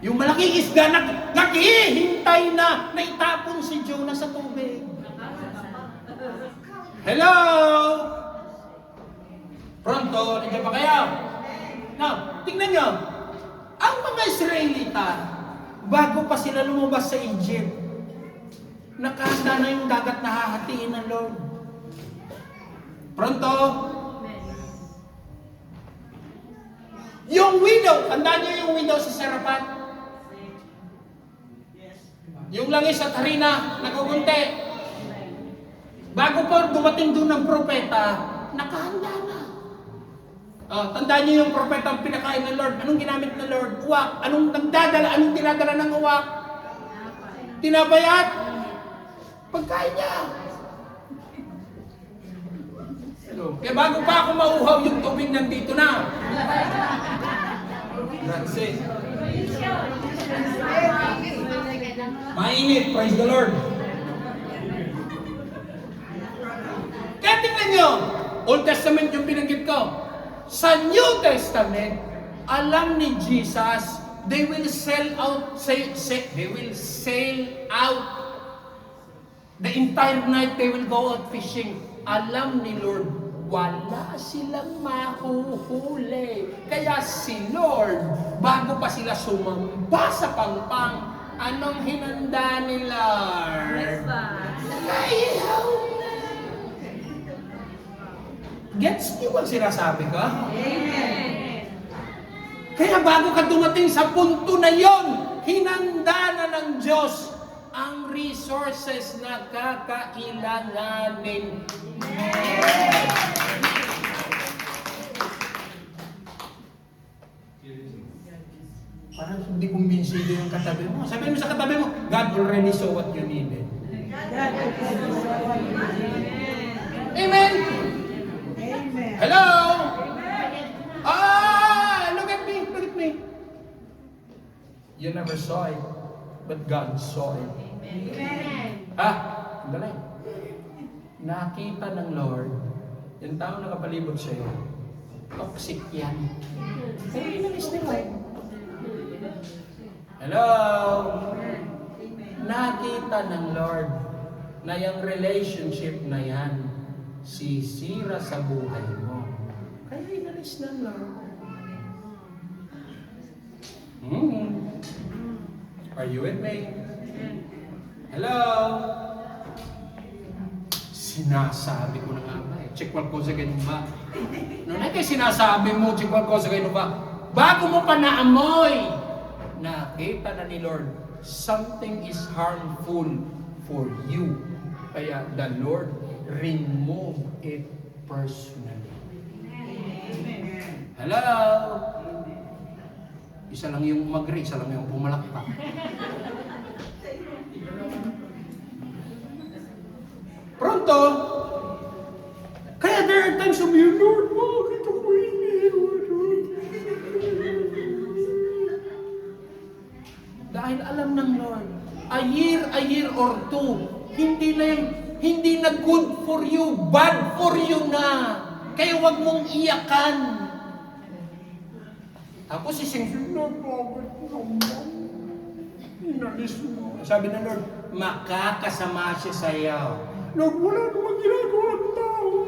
Yung malaking isda naghihintay na itapon si Jonah sa tubig. Hello? Pronto, nandiyan pa kayo? Now, tingnan nyo. Ang mga Israelita, bago pa sila lumabas sa Egypt, nakahanda na yung dagat na hahatiin ng Lord. Pronto? Yung widow, tandaan niyo yung widow sa Serapat? Yung langis at harina, nagugunti. Bago pa dumating doon ng propeta, nakahanda na. Tandaan niyo yung propeta ang pinakain ng Lord. Anong ginamit ng Lord? Uwak. Anong dinadala ng uwak? Tinabayat. Pagkain niya. Kaya bago pa ako mauhaw, yung tubig nandito na. Grazie. Mainit, praise the Lord. Kaya tingnan nyo, Old Testament yung binanggit ko. Sa New Testament, alam ni Jesus, they will sail out the entire night, they will go out fishing. Alam ni Lord, wala silang mahuhuli. Kaya si Lord, bago pa sila sumamba sa pangpang, anong hinanda ni Lord? Ayaw na. Gets niyo ang sinasabi ko? Amen. Kaya bago ka dumating sa punto na yon, hinanda na ng Diyos ang resources na kakailanganin. Parang hindi kumbinsido yung katabi mo. Sabihin mo sa katabi mo, God already saw what you needed. Amen? Amen. Hello? Look at me, look at me. You never saw it, but God saw it. Amen. Galing. nakita ng Lord, yung taong nakapalibot sa'yo, toxic yan. Kaya inalis nila. Hello? Nakita ng Lord na yung relationship na yan, sisira sa buhay mo. Kaya inalis ng Lord. Are you with me? Hello? Sinasabi ko na nga ba eh. Check what ko sa ganun ba? Noon ay sinasabi mo, check what ko sa ganun ba? Bago mo pa naamoy, nakita na ni Lord, something is harmful for you. Kaya the Lord remove it personally. Hello? Isa lang yung mag-ray, isa lang yung pumalakpak. Pronto? Kaya there are times of you, Lord, bakit ako iniwan? Dahil alam ng Lord, a year or two, hindi na good for you, bad for you na. Kaya wag mong iyakan. Tapos sising, Lord, bakit naman? Inalis mo. Sabi ng Lord, makakasama siya sa iyo. Lord, wala namang ginagawang tao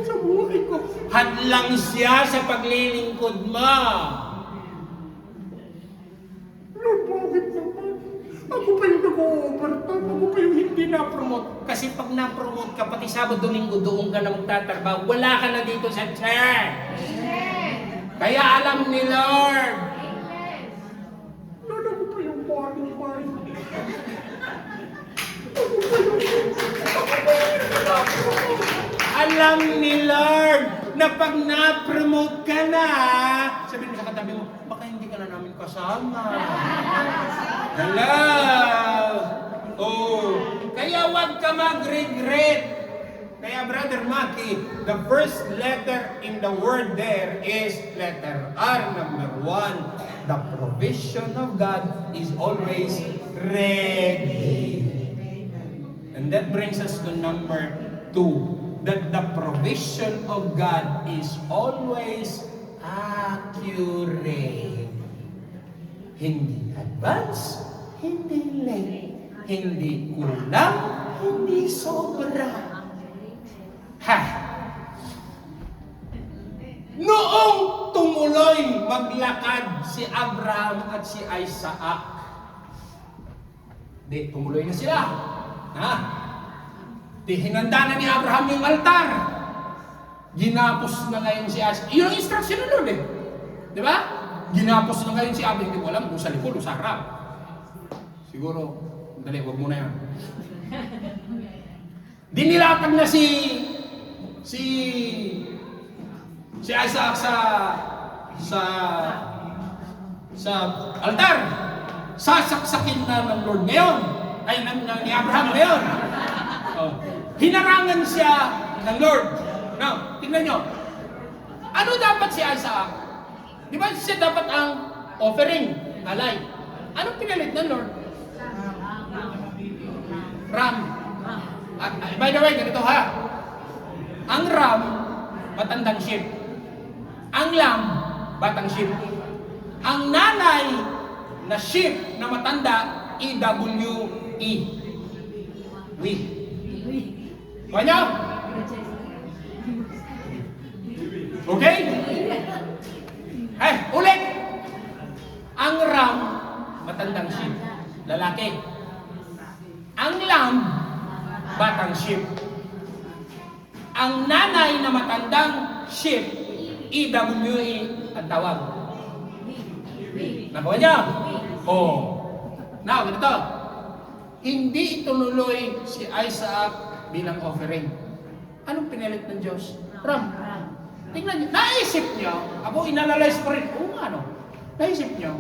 sa buhay ko. Hadlang siya sa paglilingkod mo. Lord, bakit naman? Ako pa yung nag-o-overtime. Ako pa yung hindi na-promote. Kasi pag na-promote ka, pati Sabado, Linggo, doon ka na magtatrabaho. Wala ka na dito sa church. Kaya alam ni Lord. Lord, ako pa yung qualified. Alam ni Lord na pag na-promote ka na, sabihin mo sa katabi mo, baka hindi ka na namin kasama. Hello? Oh, kaya wag ka mag-regret. Kaya Brother Maki, the first letter in the word there is letter R, number 1. The provision of God is always ready. And that brings us to number 2. That the provision of God is always accurate. Hindi advance, hindi late, hindi kulang, hindi sobra. Ha! Noong tumuloy maglakad si Abraham at si Isaac, tumuloy na sila. Ha? Hinanda na ni Abraham yung altar. Ginapos na ngayon si Isaac. Yun ang instruction ng Lord eh. Di ba? Ginapos na ngayon si Abraham. Hindi ko alam kung sa likod o sa harap. Siguro, dali, wag muna yan. Dinilatag na si Isaac sa altar. Sasaksakin na ng Lord ngayon. Ay, ni Abraham ngayon. Oh. Hinarangan siya ng Lord. Now, tingnan nyo. Ano dapat si Isaac? Di ba siya dapat ang offering, alay? Anong pinalit ng Lord? Ram. By the way, ganito ha. Ang ram, matandang sheep. Ang lamb, batang sheep. Ang nanay na sheep na matanda, EWE. We. Kanya? Okay? Ulit! Ang ram, matandang sheep. Lalaki. Ang lamb, batang sheep. Ang nanay na matandang sheep, EWE ang tawag. Nakuha niya? Oh. Now, ganito. Hindi itunuloy si Isaac bilang offering. Anong pinilit ng Diyos? Ram. Tingnan niyo. Naisip niyo. Ako inanalyze ko rin. Oo nga, no? Naisip niyo.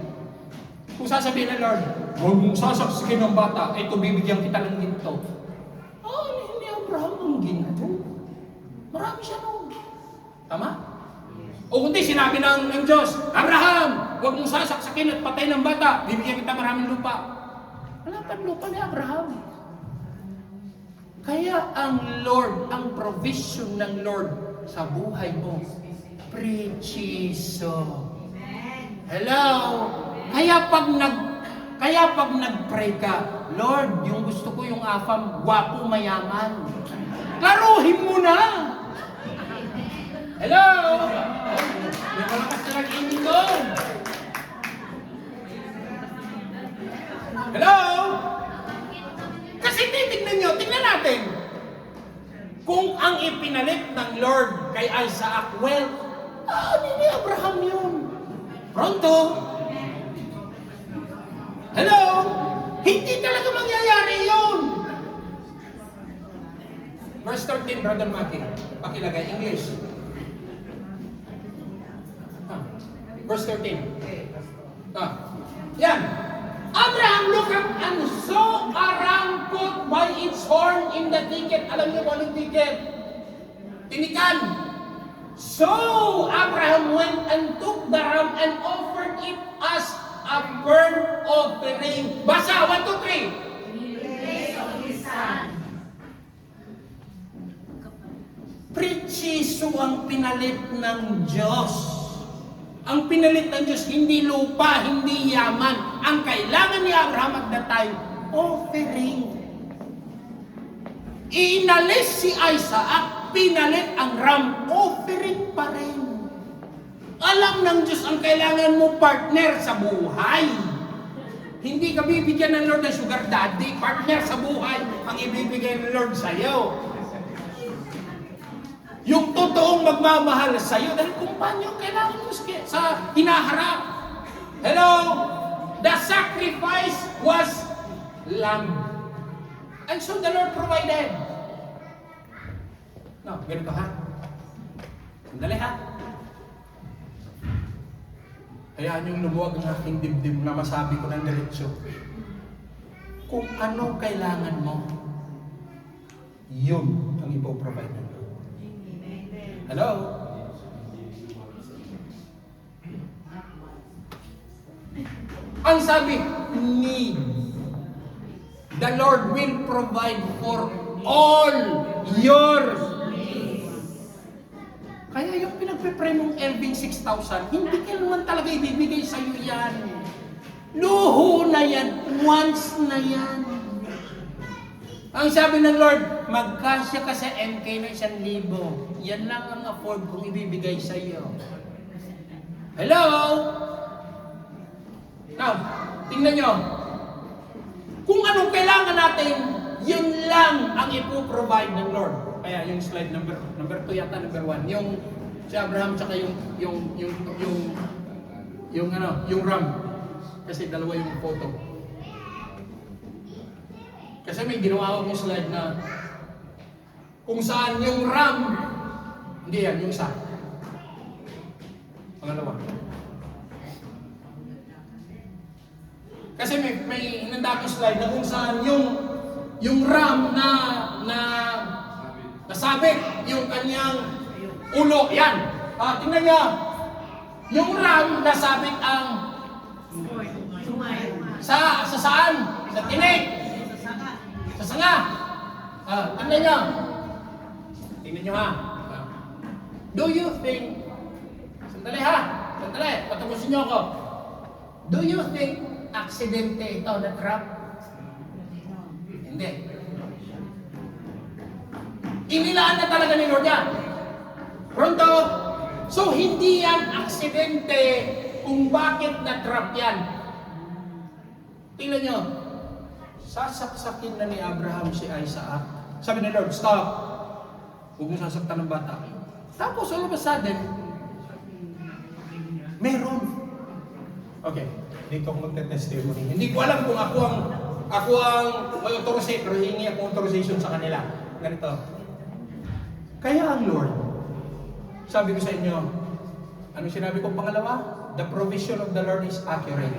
Kung sasabihin ng Lord, huwag mong sasaksakin ng bata, ito bibigyan kita ng ginto. Hindi Abraham ang ginto. Marami siya noon. Tama? O kundi sinabi ng Diyos, Abraham, huwag mong sasaksakin at patay ng bata, bibigyan kita maraming lupa. Wala pa lupa ni Abraham. Kaya ang Lord, ang provision ng Lord sa buhay mo, preciso. Hello? Kaya pag nag-pray ka, Lord, yung gusto ko yung afam, gwapo, mayaman. Klaruhin mo na! Hello? May malakas na nag-inig doon. Hello? Kasi tignan natin. Kung ang ipinalit ng Lord kay Isaac, well, ni Abraham yun. Pronto? Hello? Hindi talaga mangyayari yun. Verse 13, Brother Maki. Pakilagay, English. Verse 13. Yan. Abraham looked up and saw a ram caught by its horn in the thicket. Alam niyo kung anong thicket? Tinikan. So Abraham went and took the ram and offered it as a burnt offering. Basa, 1, 2, 3. In place of his son. Preciso ang pinalit ng Diyos. Ang pinalit ng Diyos, hindi lupa, hindi yaman. Ang kailangan ni Abraham at that time, offering. Inalis si Isaac, pinalit ang ram, offering pa rin. Alam ng Diyos ang kailangan mo, partner sa buhay. Hindi ka bibigyan ng Lord ng sugar daddy, partner sa buhay ang ibibigay ng Lord sa iyo. Yung totoong magmamahal sa iyo, dahil kumpanyo kailangan mo sa hinaharap. Hello? The sacrifice was lamb. And so the Lord provided. No, ganito ha. Sandali ha. Hayaan yung lumuwag ang aking dibdib na masabi ko ng diretsyo. Kung ano kailangan mo, yun ang ipoprovide ng Lord. Hello? Ang sabi, need. The Lord will provide for all your needs. Kaya yung pinagpe-pray mong Elvin 6,000, hindi ka naman talaga ibibigay sa iyo yan. Luho na yan. Once na yan. Ang sabi ng Lord, magkasya ka sa MK na 1,000. Yan lang ang afford kong ibibigay sa iyo. Hello? Now, tingnan nyo. Kung anong kailangan natin, yun lang ang ipoprovide ng Lord. Kaya yung slide number 2 yata, number 1. Yung si Abraham tsaka yung ram. Kasi dalawa yung photo. Kasi may ginawa akong slide na kung saan yung ram, hindi yan, yung isa. Pangalawa. Kasi may hinanda akong slide na kung saan yung ram na nasabit yung kanyang ulo. Yan. Tingnan nyo. Yung ram nasabit ang sa saan? Sa tinik. Sa sanga. Tingnan nyo. Tingnan nyo ha. Do you think, sandali ha. Sandali. Patapusin nyo ako. Do you think aksidente ito na trap? Hindi. Inilaan na talaga ni Lord yan. Pronto? So, hindi yan aksidente kung bakit na-trap yan. Tingnan nyo. Sasaksakin na ni Abraham si Isaac. Sabi ni Lord, stop. Huwag mo sasaktan ng bata. Tapos, all of a sudden, meron. Okay. Dito ako magte-testimony. Hindi ko alam kung ako ang may authorization, pero hingi ako authorization sa kanila. Ganito. Kaya ang Lord, sabi ko sa inyo, ano sinabi ko pangalawa? The provision of the Lord is accurate.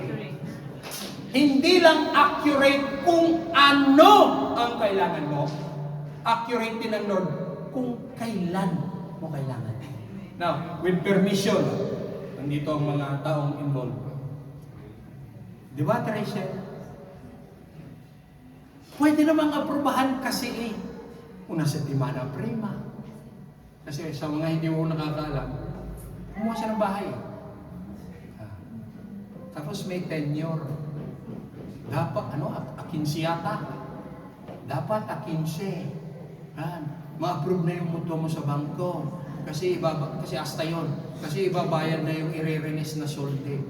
Hindi lang accurate kung ano ang kailangan mo. Accurate din ng Lord kung kailan mo kailangan. Now, with permission, nandito ang mga taong involved. Di ba, Teresa? Pwede namang aprobahan kasi una settimana prima. Kasi sa mga hindi mo nakakaalam, kumuha siya ng bahay. Tapos may tenure. Dapat, A15 yata. Dapat A15. Ma-approve na yung mutuo mo sa bangko. Kasi asta yun. Kasi ibabayad na yung i-release na solde.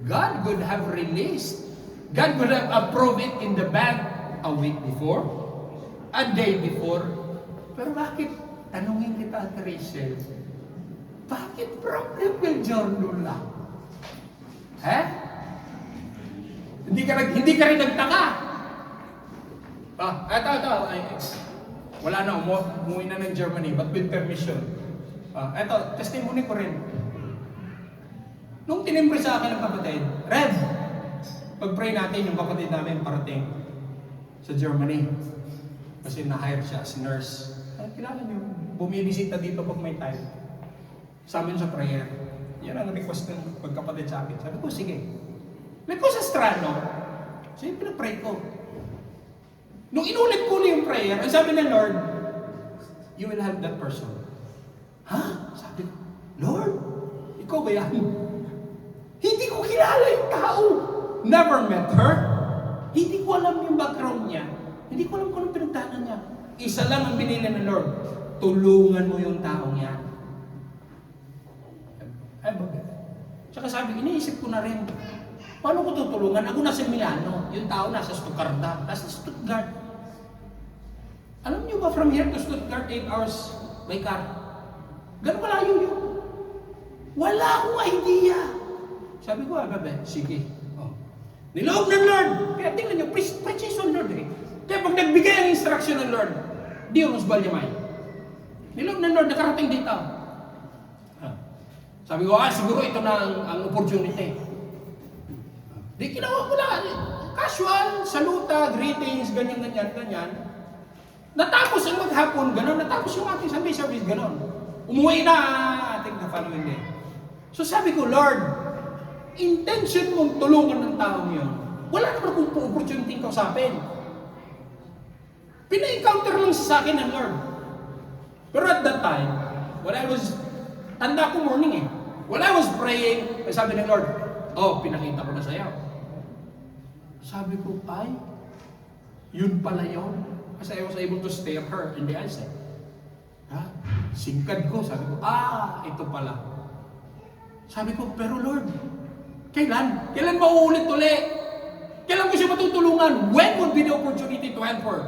God would have released. God would have approved it in the bank a week before, a day before. Pero bakit, tanungin kita, Rachel, bakit problem will journal lang? Hindi ka rin nagtaka. Ito. Wala na, umuwi na ng Germany, but with permission. Ito, testimony ko rin. Nung tinimbre sa akin ng kapatid, Rev, pag-pray natin yung kapatid namin parating sa Germany. Kasi na-hire siya as nurse. Kilala niyo, bumibisita dito pag may time. Sa amin sa prayer. Yan ang request ng pagkapatid sa akin. Sabi ko, sige. Like ko sa Strano, so yung pinapray ko. Nung inulit ko na yung prayer, ang sabi ng Lord, you will have that person. Sabi ko, Lord, ikaw ba yan? Hindi ko kilala yung tao. Never met her. Hindi ko alam yung background niya. Hindi ko alam kung anong pinagdaanan niya. Isa lang ang binili ng Lord, tulungan mo yung taong yan. Tsaka sabi, iniisip ko na rin, paano ko tutulungan? Ako nasa Milano, yung tao nasa Stuttgart. Nasa Stuttgart. Alam niyo ba, from here to Stuttgart, 8 hours by car? Gano'n malayo yun. Wala akong idea. Sabi ko, sige. Niloob ng Lord. Kaya tingnan niyo, precision Lord eh. Kaya pag nagbigay ang instruction ng Lord, di yung usbalyamay. Niloob ng Lord, nakarating dito. Sabi ko, siguro ito na ang opportunity. Di ginawa ko lang. Casual, saluta, greetings, ganyan. Natapos ang maghapon, gano'n. Natapos yung ating Sunday service, gano'n. Umuwi na, ating the following day. So sabi ko, Lord, intention mong tulungan ng taong yun. Wala naman kung opportunity kausapin. Pina-encounter lang sa akin ng Lord. Pero at that time, tanda ko morning eh. When I was praying, sabi ng Lord, pinakita ko na sa'yo. Sabi ko, yun pala yun. Kasi I was able to stare her in the eyes. Singkad ko, sabi ko, ito pala. Sabi ko, pero Lord, kailan? Kailan mauulit ulit? Kailan ko siya matutulungan? When would be the opportunity to help her?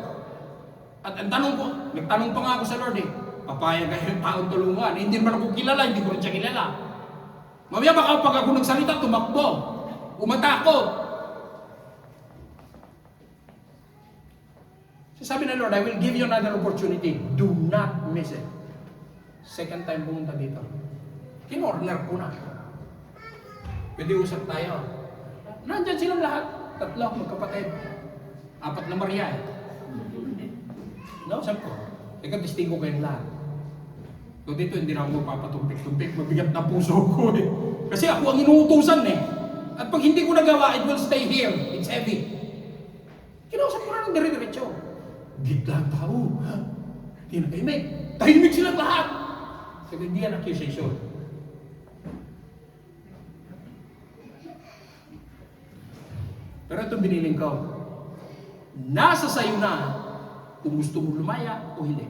At ang tanong ko, nagtanong pa nga ako sa Lord papayag kayo yung taong tulungan. Hindi naman ako kilala, hindi ko rin siya kilala. Mamaya baka pag ako nagsalita, tumakbo, umatakot. Sabi na Lord, I will give you another opportunity. Do not miss it. Second time pumunta dito. Kinorner ko na. Pwede usap tayo. Nandyan silang lahat. 3 magkapatid. 4 na Maria Sabi ko, testigo kayong lahat. So dito hindi na ako magpapatumpik-tumpik. Mabigat na puso ko Kasi ako ang inuutusan At pag hindi ko nagawa, it will stay here. It's heavy. Kinausap ko na ng dire-diretso. Gitlang tao. Tahimik silang lahat. Sabi, hindi yan accusation. Pero itong biniling ko, nasa sayo na kung gusto mo lumaya o hindi.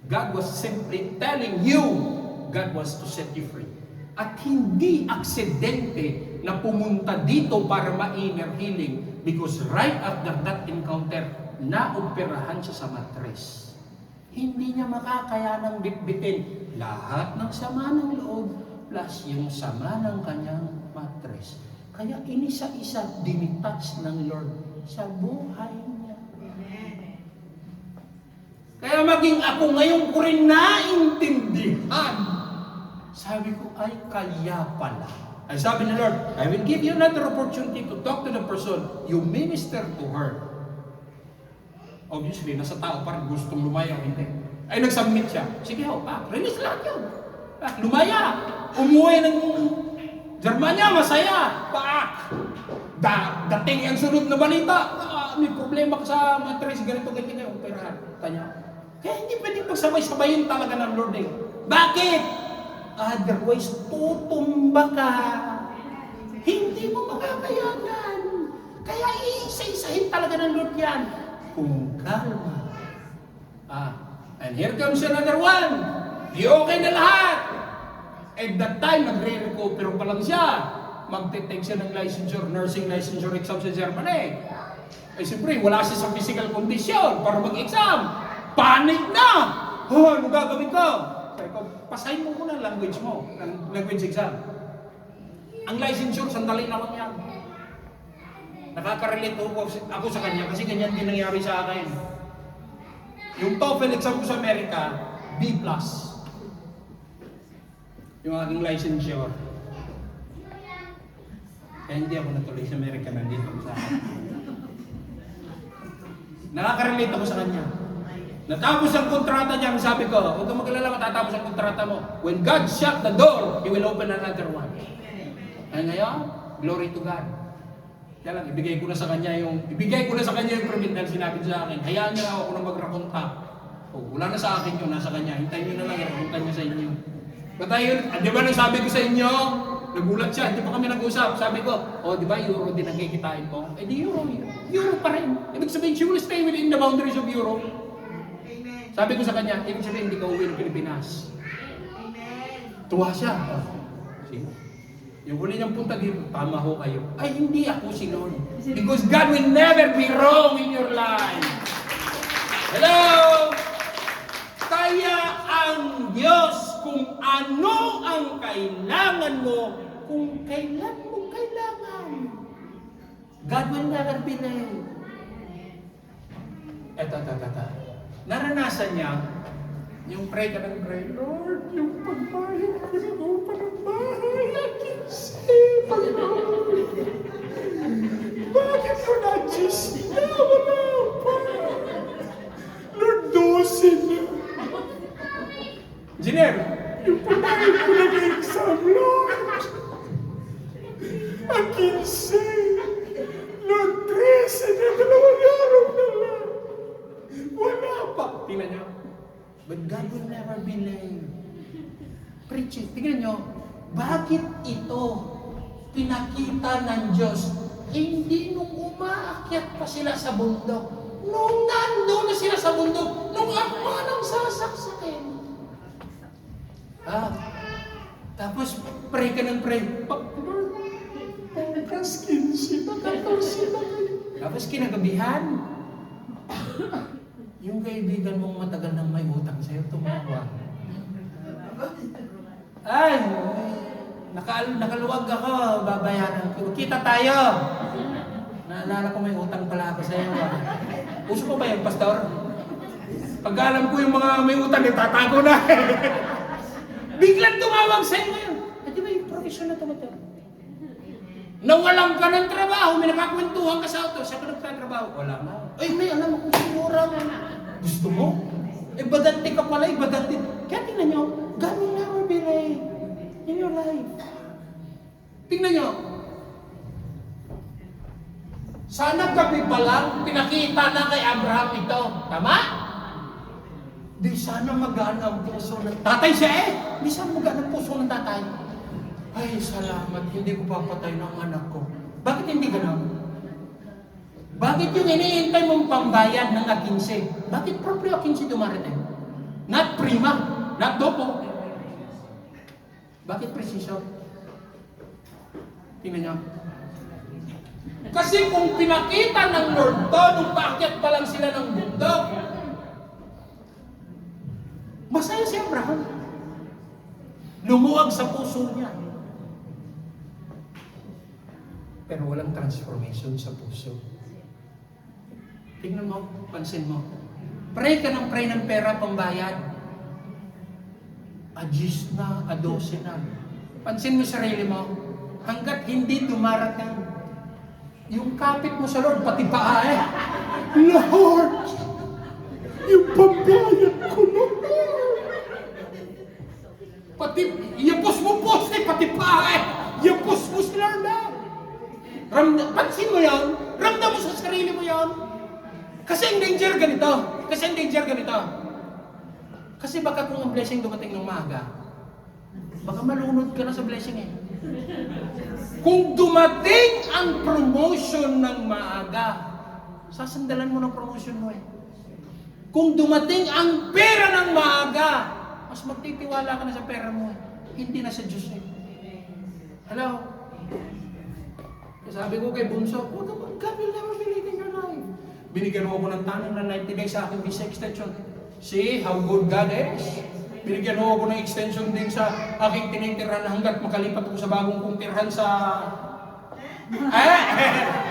God was simply telling you, God wants to set you free. At hindi aksidente na pumunta dito para ma-inner healing because right after that encounter, naoperahan siya sa matres. Hindi niya makakayanang bitbitin lahat ng sama ng loob plus yung sama ng kanyang matres. Kaya inisa-isa dinitouch ng Lord sa buhay niya. Kaya maging ako ngayon ko rin naintindihan. Sabi ko, ay kaya pala. Ay sabi ng Lord, I will give you another opportunity to talk to the person. You minister to her. Obviously, nasa tao pa rin gustong lumaya o hindi. Ay nag-submit siya. Sige release lahat yun. Lumaya. Umuwi ng Germania, masaya. Dating ang sunod na balita. may problema ka sa mattress, ganito, ganyan, operahan. Kanya. Kaya hindi pwedeng pagsabay-sabayin talaga ng Lord eh. Bakit? Otherwise, tutumba ka. Hindi mo makakayanan. Kaya iisa-isahin talaga ng Lord yan. Kung kalma. And here comes another one. Di okay na lahat. At that time, nagre-recover pa lang siya. Magte-take siya ng licensure, nursing licensure exam sa Germany. Eh siyempre, wala siya sa physical condition para mag-exam. Panic na! Ano gagawin ko? Sabi ko, pasahin mo muna language mo, language exam. Ang licensure, sandali na lang yan. Nakaka-relate ako sa kanya kasi ganyan din nangyari sa akin. Yung TOEFL exam ko sa Amerika, B+. Yung aking licensure. Kaya hindi ako natuloy sa Amerika, nandito ako sa akin. Nakaka-relate ako sa kanya. Natapos ang kontrata niya, sabi ko, huwag kang mag-alala, matatapos ang kontrata mo. When God shut the door, He will open another one. Ay ngayon, glory to God. Kaya lang, ibigay ko na sa kanya yung permit dahil sinabi sa akin, hayaan niyo ako nang magrakonta. Wala na sa akin yun, nasa kanya. Hintayin niyo na lang, irakonta niyo sa inyo. But ayun, di ba nang sabi ko sa inyo, nagulat siya, hindi pa kami nag-usap. Sabi ko, di ba euro din ang kikitain ko? Eh di euro pa rin. Ibig sabihin, she will stay within the boundaries of euro. Sabi ko sa kanya, ibig sabihin, hindi ka uwi ng Pilipinas. Tuwa siya. Sino? Yung huli niyang punta dito, tama ho kayo. Ay, hindi ako si Lord. Because God will never be wrong in your life. Hello? Kaya ang Diyos, kung ano ang kailangan mo, kung kailan mo kailangan. God will never be late. Eto. Naranasan niya, yung pray ka ng pray, Lord, yung pagbayad ko na upa ng bahay, Panginoon. Bakit ko na-adjust na? Wala pa. Lord, 12 na. Engineer, yung pagbayad ko na ng exam, Lord. Ang 15. Lord, 13 na, 2 araw na lang. Wala pa. Tingnan niyo. But God will never be late. Preaching. Tingnan niyo. Bakit ito pinakita ng Diyos? Hindi nung umaakyat pa sila sa bundok. Nung nandun na sila sa bundok, nung ako nang sasaksakin. Tapos pray ka ng pray. Pagkas 15 na 14 na kayo. Tapos kinagabihan. Yung kaibigan mong matagal nang may utang sa'yo, tumawa. Ay, nakaluwag ako, babayaran ko. Kita tayo! Naalala ko may utang pala ako sa'yo. Uso ko ba yung pastor? Pag alam ko yung mga may utang, tatago na. Biglang tumawag sa'yo ngayon. Di ba yung profesyon na tumatawag? Nawalan ka ng trabaho, may nakakwentuhan ka sa auto, siya ka nagtatrabaho. Wala na. Ay, may alam akong sinura. Gusto mo? Badante ka pala, badante. Kaya tingnan nyo, God will never be late in your life. Tingnan nyo. Sana gabi pa lang, pinakita na kay Abraham ito. Tama? Di sana magana ang puso ng tatay siya eh. Di sana magana ang puso ng tatay. Ay, salamat, hindi ko papatay ng anak ko. Bakit hindi gano'n? Bakit yung iniintay mong pambayad ng akinse? Bakit proprio akinse dumarating? Not prima, not dopo. Bakit preciso? Tingnan niyo. Kasi kung pinakita ng Lord to, nung paakyat pa lang sila ng bundok, masaya si Abraham. Lumuwag sa puso niya. Pero walang transformation sa puso. Tingnan mo, pansin mo. Pray ka ng pray ng pera pambayad. A-10 na, A-12 na. Pansin mo sarili mo, hanggat hindi dumarating yung kapit mo sa Lord, pati paa eh. Lord, yung pambayad ko na pati, yapos mo poste, pati paa eh. Yapos mo si Lord eh. Pansin mo yan, ramdam mo sa sarili mo yan. Kasi ang danger ganito. Kasi baka kung ang blessing dumating ng maaga, baka malunod ka na sa blessing eh. Kung dumating ang promotion ng maaga, sasandalan mo ng promotion mo eh. Kung dumating ang pera ng maaga, mas magtitiwala ka na sa pera mo eh. Hindi na sa Diyos eh. Hello? Sabi ko kay Bunso, God will never be late in your life. Binigyan mo ako ng tanong na 90 days sa aking visa extension. See how good God is? Binigyan mo ako ng extension din sa aking tinitirhan hanggat makalipat ako sa bagong kong tirhan sa...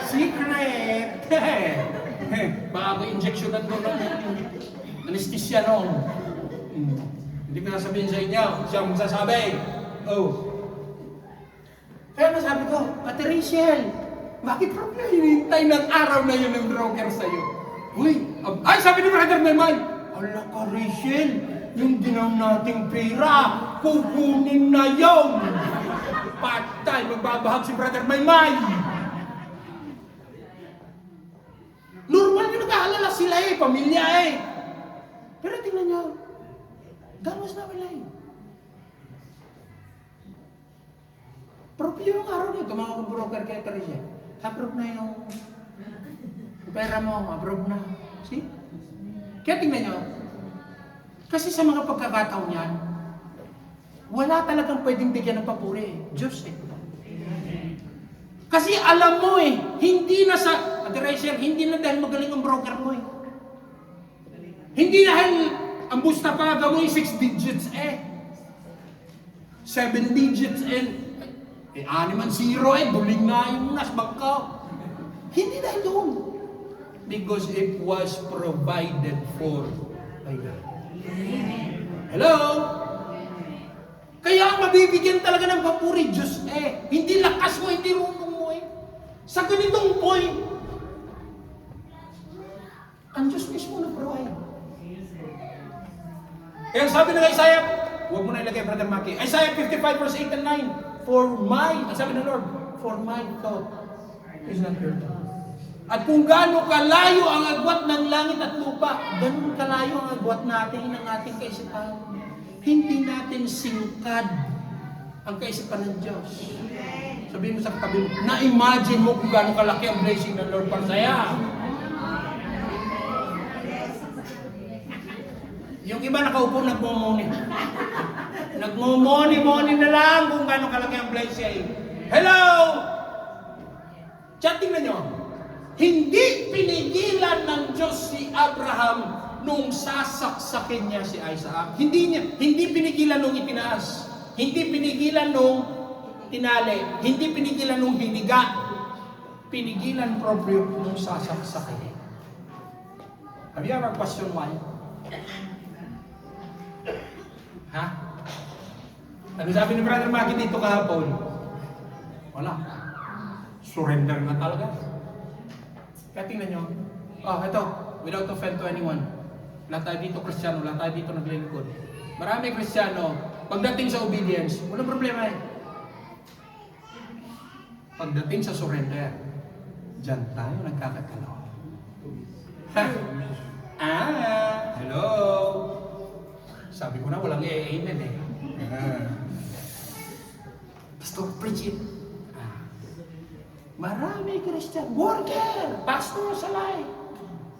Secret! Baka ako injectionan doon ng anesthesia noon. Hindi ko nasabihin sa inyo. Siya ang magsasabi. Oh. Kaya nasabi ko, Ate Rachel, bakit ko na hinihintay ng araw na yun ng broker sa'yo? Uy, ay sabi ni Brother Memay, ala ka Rachel, yung ginaw nating pera, kukunin na yun. Patay, magbabahag si Brother Memay. Normal yung nag-aalala sila eh, pamilya eh. Pero tingnan nyo, God was not alive. Propio yung araw nito, mga broker kay Teresa. Approve na yung pera mo, approve na. See? Kaya tingnan nyo, kasi sa mga pagkakataon yan, wala talagang pwedeng bigyan ng papuri. Diyos eh. Kasi alam mo eh, hindi na sa, Ate Rachel, hindi na dahil magaling ang broker mo eh. Hindi dahil ang Mustafa gawin 6 digits eh. 7 digits eh. 6 and 0 eh, duling nga yung nasbag ka. Hindi dahil doon. Because it was provided for by God. Hello? Kaya mabibigyan talaga ng papuri, Diyos eh. Hindi lakas mo, hindi runong mo eh. Sa ganitong point, ang Diyos mismo na-provide. Kaya sabi ng Isaiah, huwag mo na ilagay, Brother Maki. Isaiah 55 verse 8 and 9. Sabi ng Lord, for my thought is not your thought. At kung gaano kalayo ang agwat ng langit at lupa, ganun kalayo ang agwat natin ng ating kaisipan. Hindi natin singkad ang kaisipan ng Diyos. Sabihin mo sa katabi mo, na-imagine mo kung gaano kalaki ang blessing ng Lord para sa'yo. Yung iba nakaupo nagmumuni. Nagmumuni-muni na lang kung gaano kalaki ang blessing. Hello! Chatting na nyo. Hindi pinigilan ng Diyos si Abraham nung sasaksakin niya si Isaac. Hindi pinigilan nung itinaas. Hindi pinigilan nung tinali. Hindi pinigilan nung hiniga. Pinigilan proprio nung sasaksakin. Have you ever questioned why? Ha? Ano sabi ni Brother Maki dito kahapon? Wala. Surrender na talaga. Kaya tingnan nyo. Ito. Without offense to anyone. Lahat tayo dito Kristiyano. Lahat tayo dito naglilingkod. Marami Kristiyano, pagdating sa obedience, walang problema eh. Pagdating sa surrender, dyan tayo nagkakatalo. Hello? Sabi ko na walang amen eh. Pastor, preach it. Marami Christian, worker, pastor sa life.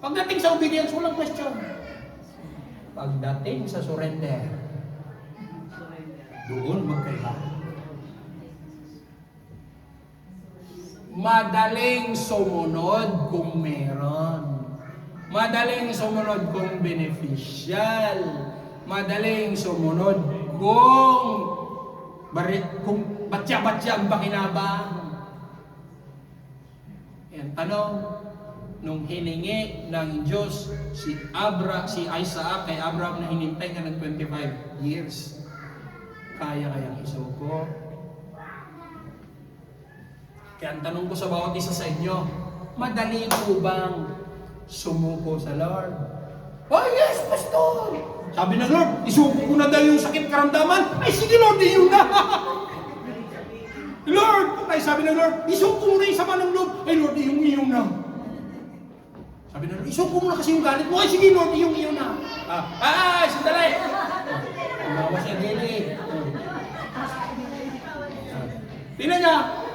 Pagdating sa obedience, walang question. Pagdating sa surrender, doon magkaiba. Madaling sumunod kung meron. Madaling sumunod kung beneficial. Madaling sumunod kung batya-batya ang pakinabang. Yan, tanong, nung hiningi ng Diyos si Isaac kay Abraham na hinintay ka ng 25 years, kaya kayang isuko? Kaya ang tanong ko sa bawat isa sa inyo, madali po bang sumuko sa Lord? Oh yes, Pastor! Sabi ng Lord, isuko ko na daw yung sakit karamdaman. Ay sige Lord, yun na! Lord! Ay sabi ng Lord, isuko mo na yung sama ng loob. Ay Lord, yung na. Sabi na, isuko mo na kasi yung galit mo. Ay, sige Lord, yung iyon na. Sandali. Tumawa siya din eh. Tingnan niya.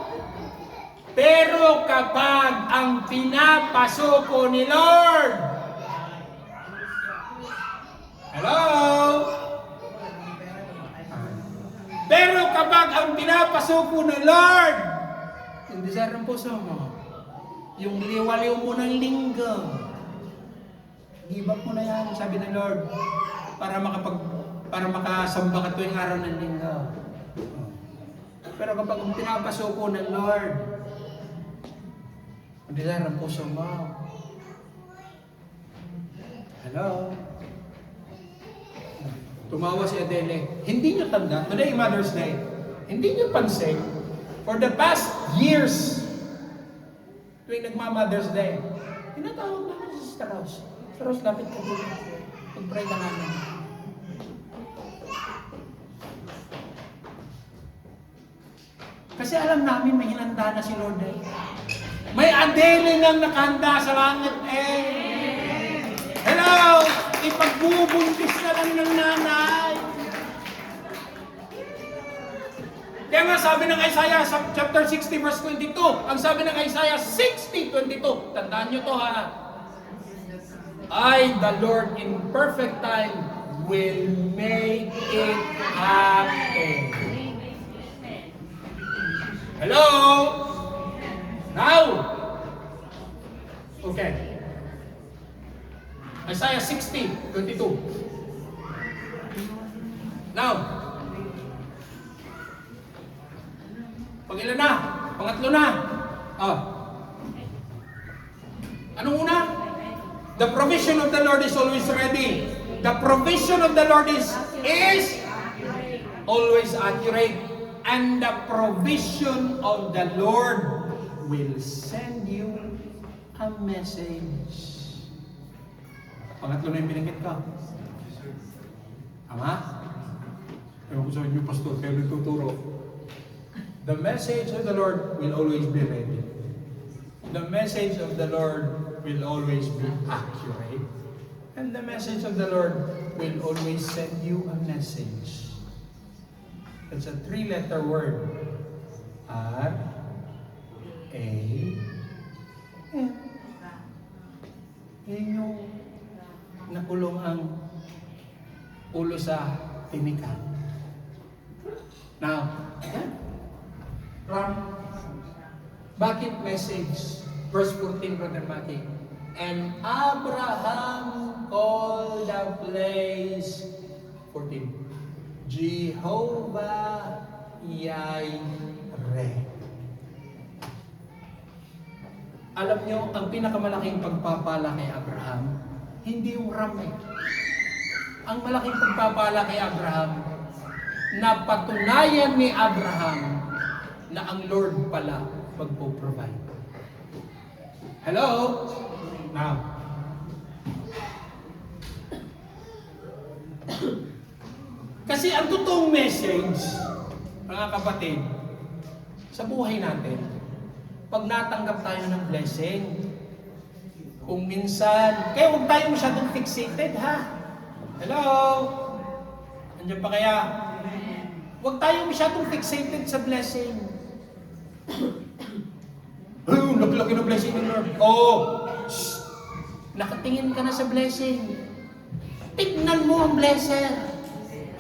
Pero kapag ang pinapasuko ni Lord, hello? Pero kapag ang pinapasuko ni Lord, yung desire ng puso mo, yung liwaliw mo ng linggo, give up mo na yan, sabi ng Lord, para makasamba ka tuwing araw ng linggo. Pero kapag ang pinapasuko ng Lord, ang desire ng puso mo, hello? Tumawa si Adele. Hindi niyo tanda, today Mother's Day, hindi niyo pansin, for the past years, tuwing nagma-Mother's Day, tinatawag namin si Sister Rose. Sister Rose, lapit ka dito. Pag-pray ka namin. Kasi alam namin may hinanda na si Lord eh. May Adele nang nakahanda sa langit eh. Hello! Ipagbubuntis na lang ng nanay. Kaya nga sabi ng Isaiah chapter 60 verse 22, ang sabi ng Isaiah 60:22, tandaan nyo to ha. I, the Lord, in perfect time will make it happen. Hello? Now? Okay. Isaiah 60:22. Now, pag-ilan na? Pangatlo na. Anong una? The provision of the Lord is always ready. The provision of the Lord is always accurate. And the provision of the Lord will send you a message. Pangatlo na yung binanggit ko. Tama? Ewan ko sa inyo, Pastor, kayo nagtuturo. The message of the Lord will always be ready. The message of the Lord will always be accurate. And the message of the Lord will always send you a message. It's a 3-letter word. R, A, N. Yan yung nakulong ang ulo sa timikan. Now, bakit message? Verse 14, Brother Maki. And Abraham called the place 14. Jehovah Yireh. Alam nyo, ang pinakamalaking pagpapala kay Abraham, hindi yung ram eh. Ang malaking pagpapala kay Abraham, napatunayan ni Abraham na ang Lord pala magpo-provide. Hello? Now. Kasi ang totoong message, mga kapatid, sa buhay natin, pag natanggap tayo ng blessing, kung minsan, kaya huwag tayo masyadong fixated ha. Hello? Andiyan pa kaya? Huwag tayo masyadong fixated sa blessing. Ay, laki-laki ng blessing ng Lord. Shh! Nakatingin ka na sa blessing. Tignan mo ang blesser.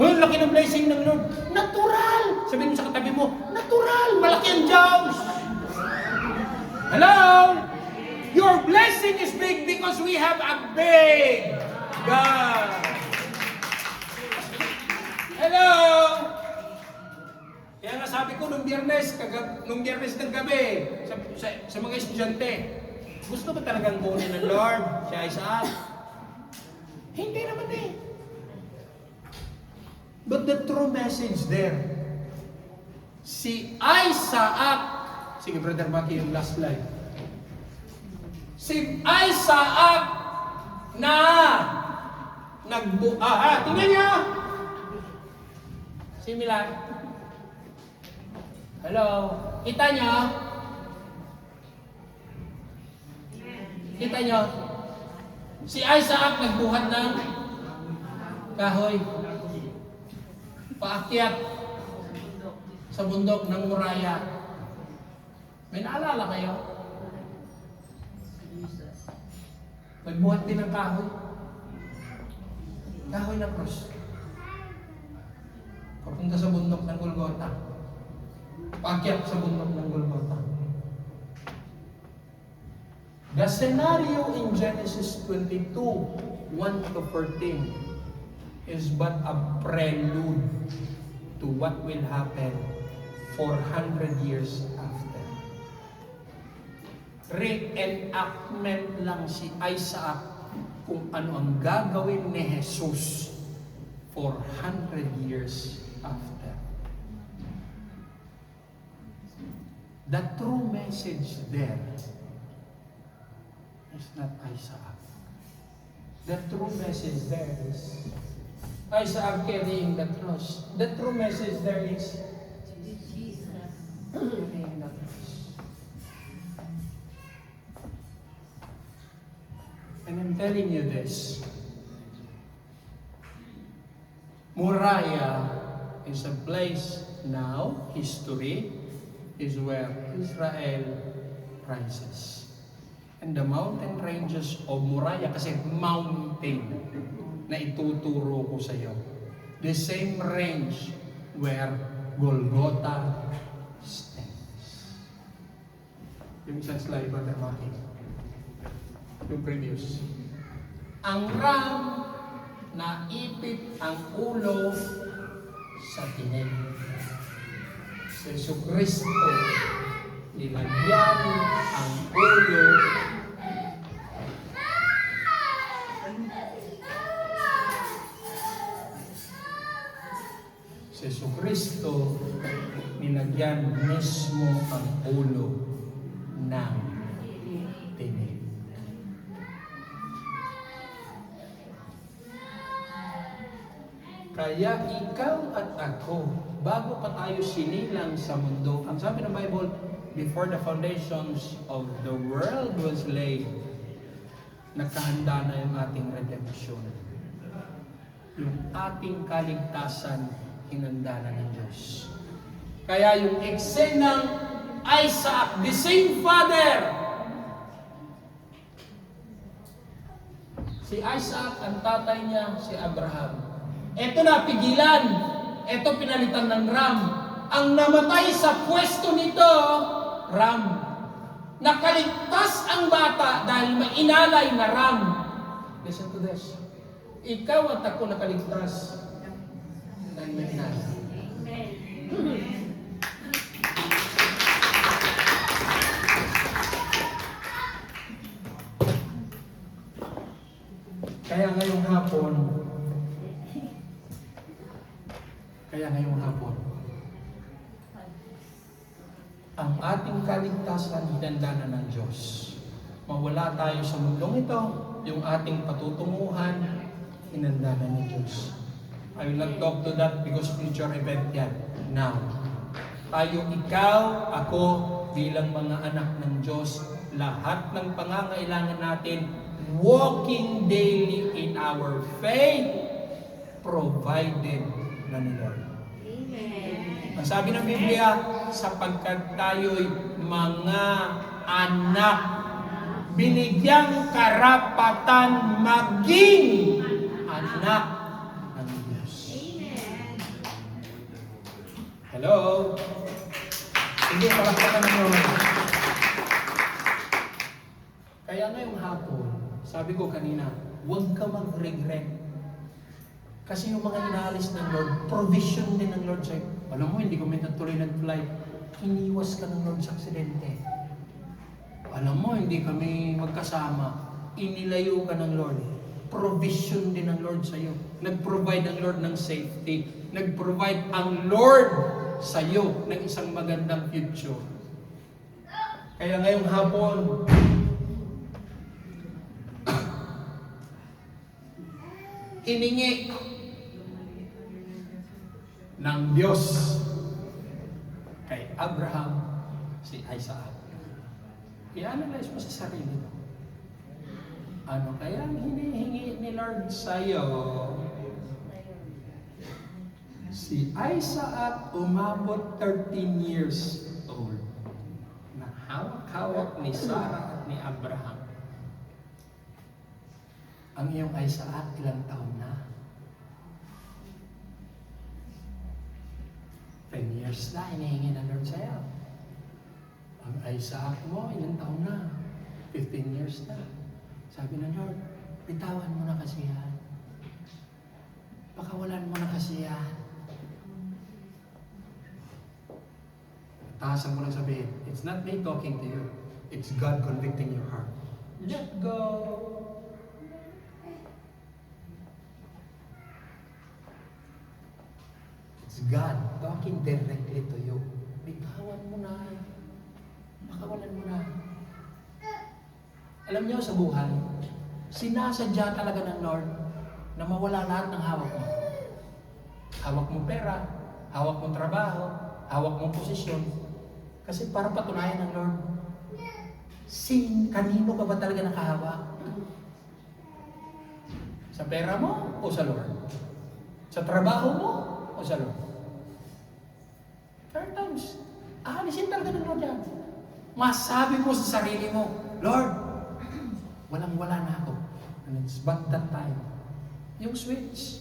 Ay, laki ng blessing ng Lord. Natural! Sabihin mo sa katabi mo, natural! Malaki ang Diyos! Hello? Your blessing is big because we have a big God. Hello? Kaya nga sabi ko nung biyernes ng gabi sa mga estudyante, gusto ba talagang kunin ng Lord si Isaac? Hindi naman eh. But the true message there, si Isaac, sige Brother Maki, yung last slide. Si Isaac na tingnan niyo! Similar. Hello? Kita niyo? Kita niyo? Si Isaac nagbuhat ng kahoy. Paakyat sa bundok ng Moriah. May naalala kayo? Nagbuhat din ng kahoy. Kahoy na cross. Papunta sa bundok ng Golgotha. Paakyat sa bundok ng Golgotha. The scenario in Genesis 22, 1 to 14 is but a prelude to what will happen 400 years after. Reenactment lang si Isaac kung ano ang gagawin ni Jesus 400 years after. The true message there is not Isaac. The true message there is Isaac carrying the cross. The true message there is Jesus. carrying the cross. And I'm telling you this. Moriah is a place now, history, is where Israel rises. And the mountain ranges of Moriah, kasi mountain na ituturo ko sa iyo. The same range where Golgotha stands. Yung isang slide ba tayo? Yung previous. Ang ram na ipit ang ulo sa tinig. Si Jesucristo nilagyan ang ulo si Jesucristo nilagyan mismo ang ulo ng tinig. Kaya ikaw at ako, bago pa tayo sinilang sa mundo, ang sabi ng Bible, before the foundations of the world was laid, nakahanda na yung ating redemption. Yung ating kaligtasan, hinanda na ng Diyos. Kaya yung eksenang Isaac, the same father. Si Isaac, ang tatay niya, si Abraham. Ito na, pigilan. Ito pinalitan ng ram. Ang namatay sa pwesto nito, ram. Nakaligtas ang bata dahil mainalay na ram. Listen to this. Ikaw at ako nakaligtas dahil mainalay. Kaya ngayong hapon, ang ating kaligtasan hinanda na ng Diyos. Mawala tayo sa mundong ito, yung ating patutunguhan, hinanda na ng Diyos. I will not talk to that because future event yan. Now, tayo, ikaw, ako, bilang mga anak ng Diyos, lahat ng pangangailangan natin, walking daily in our faith, provided na ni Lord. Ang sabi ng Biblia, sapagkat tayo'y mga anak, binigyang karapatan maging anak ng Diyos. Hello? Sige, palakpakan naman. Kaya ngayong hapon, sabi ko kanina, huwag ka mag-regret. Kasi yung mga inaalis ng Lord, provision din ng Lord sa'yo. Alam mo, hindi kami natuloy nag-flight. Iniwas ka ng Lord sa aksidente. Alam mo, hindi kami magkasama. Inilayo ka ng Lord. Provision din ng Lord sa'yo. Nag-provide ang Lord ng safety. Nag-provide ang Lord sa'yo ng isang magandang future. Kaya ngayong hapon, hiningi ng Diyos kay Abraham si Isaac. I-analyze mo sa sarili mo. Ano kaya ang hinihingi ni Lord sa'yo? Si Isaac umabot 13 years old na hawak-hawak ni Sarah at ni Abraham. Ang iyong Isaac, ilang taon na? 10 years na hinihingi ng Lord sa'yo. Ang Isaac mo, ilang taon na? 15 years na. Sabi ng Lord, bitawan mo na kasi yan. Pakawalan mo na kasi yan. Taasan mo lang sabihin, it's not me talking to you. It's God convicting your heart. Let go. It's God talking directly to you. Bitawan mo na. Pakawalan mo na. Alam niyo sa buhay, sinasadya talaga ng Lord na mawala lahat ng hawak mo. Hawak mong pera, hawak mong trabaho, hawak mong posisyon. Kasi para patunayan ng Lord, kanino ka ba talaga nakahawak? Sa pera mo o sa Lord? Sa trabaho mo o sa Lord? Third times, aalisin talaga ng Lord yan. Masabi mo sa sarili mo, Lord, walang-wala na ako. And it's but that time. Yung switch.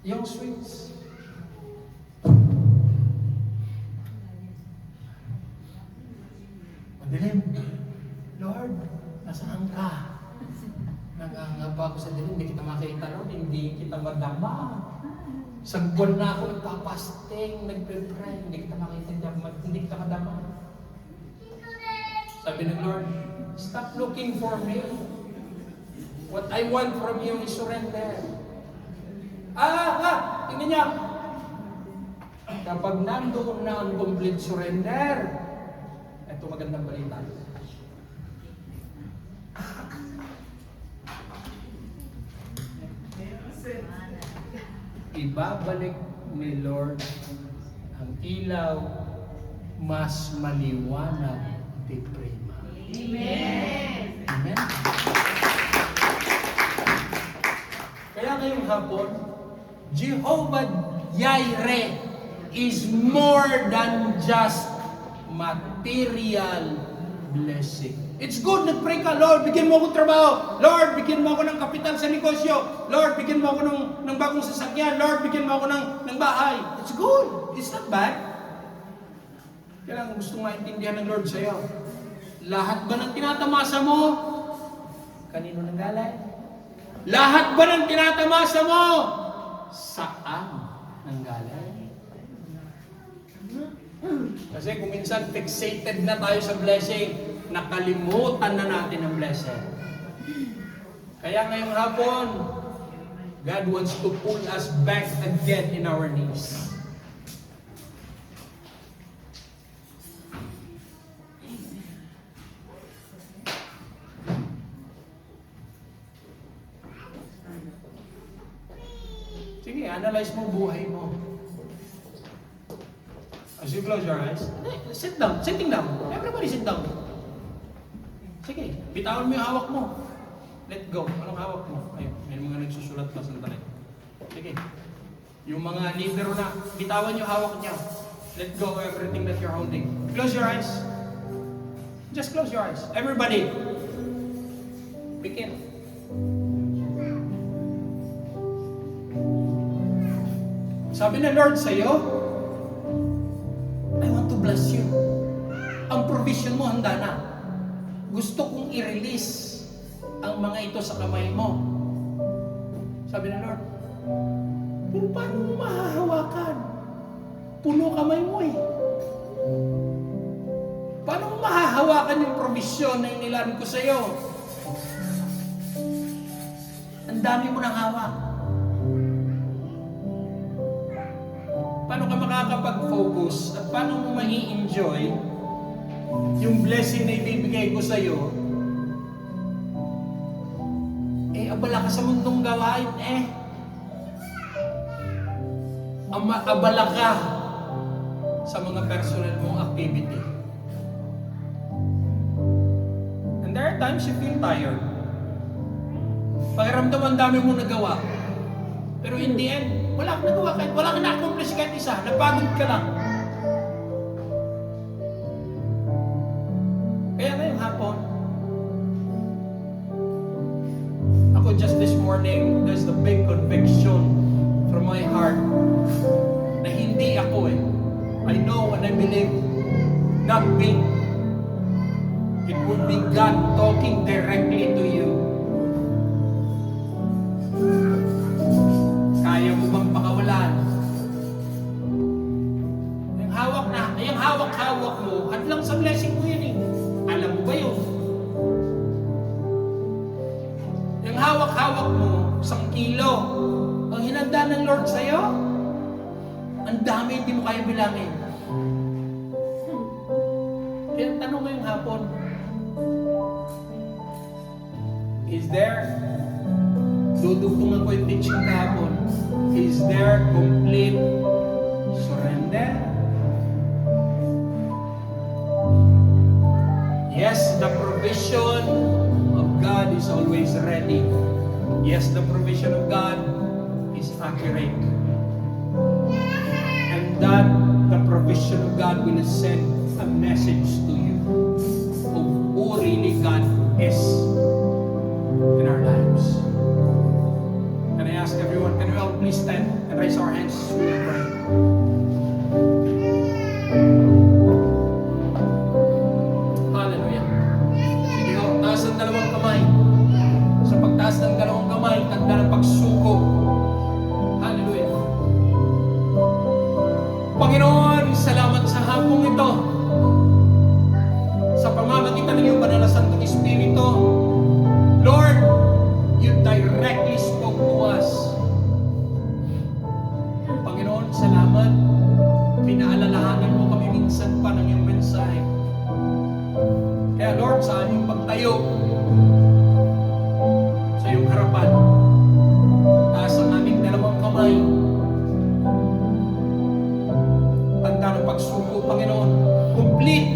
Yung switch. Madilim. Lord, nasaan ka? Nangangaba ako sa dilim, hindi kita makita, Lord, hindi kita madama. Isang buwan na ako nagpapasting, nagpe-pray, hindi kita makita, hindi kita madama. Sabi ng Lord, stop looking for me. What I want from you is surrender. Tingnan niya. Kapag nandoon na ang complete surrender, ito magandang balita. Ibabalik ni Lord ang ilaw mas maliwanag di prima. Amen. Amen. Kaya ngayong hapon, Jehovah Jireh is more than just material blessing. It's good, nag-pray ka, Lord, bigyan mo akong trabaho. Lord, bigyan mo ako ng kapital sa negosyo. Lord, bigyan mo ako ng bagong sasakyan. Lord, bigyan mo ako ng bahay. It's good. It's not bad. Kailangan gusto maintindihan ng Lord sa'yo. Lahat ba ng tinatamasa mo? Kanino nang galing? Lahat ba ng tinatamasa mo? Saan nang galing? Kasi kung minsan fixated na tayo sa blessing, nakalimutan na natin ang blessing. Kaya ngayong hapon, God wants to pull us back again in our knees. Sige, analyze mo buhay mo. As you close your eyes, sit down, sitting down. Everybody sit down. Sige, bitawan mo yung hawak mo. Let go. Anong hawak mo? Ayun, may mga nagsusulat pa sandali. Sige. Yung mga libero na, bitawan yung hawak niya. Let go of everything that you're holding. Close your eyes. Just close your eyes. Everybody. Begin. Sabi ng Lord sa'yo, I want to bless you. Ang provision mo handa na. Gusto kong i-release ang mga ito sa kamay mo. Sabi ng Lord, pero paano mo mahahawakan? Puno kamay mo eh. Paano mo mahahawakan yung provision na inilaan ko sa iyo? Ang dami mo nang hawak. Paano ka makakapag-focus at paano mo mai-enjoy yung blessing na ibibigay ko sa iyo? Abala ka sa mundong gawain abala ka sa mga personal mong activity. There are times you feel tired. Pakiramdam ang dami mong nagawa. Pero in the end, wala kang nagawa kahit wala kang na-accomplish kahit isa. Napagod ka lang. Kaya ngayong hapon, ako just this morning, there's the big conviction from my heart na hindi ako eh. I know and I believe not me. It would be God talking directly to you. Kaya mo bang pakawalan? Yung hawak-hawak mo, at lang sa blessing mo yun eh. Alam mo ba yun? Yung hawak-hawak mo, 1 kilo, ang hinanda ng Lord sa'yo, ang dami, hindi mo kaya bilangin. Kaya tanong ngayong hapon, is there, dudugtungan ko yung teaching kahapon, is there complete surrender? Yes, the provision of God is always ready. Yes, the provision of God is accurate. And that the provision of God will send a message to you of who really God is in our lives. Can I ask everyone, can we all please stand and raise our hands as we pray? Hallelujah. Sige ho, taas ang dalawang kamay. Sa pagtaas ng dalawang kamay, tanda ng pagsuko. Hallelujah. Panginoon, salamat sa hapong ito. Sa pamamagitan ng iyong banal na Santong Espiritu, Lord, you directly spoke to us. Panginoon, salamat. Pinaalalahanan mo kami minsan pa ng iyong mensahe. Kaya Lord, sa aming pagtayo, sa iyong harapan, taas ang aming dalawang kamay, tanda ng pagsuko, Panginoon, complete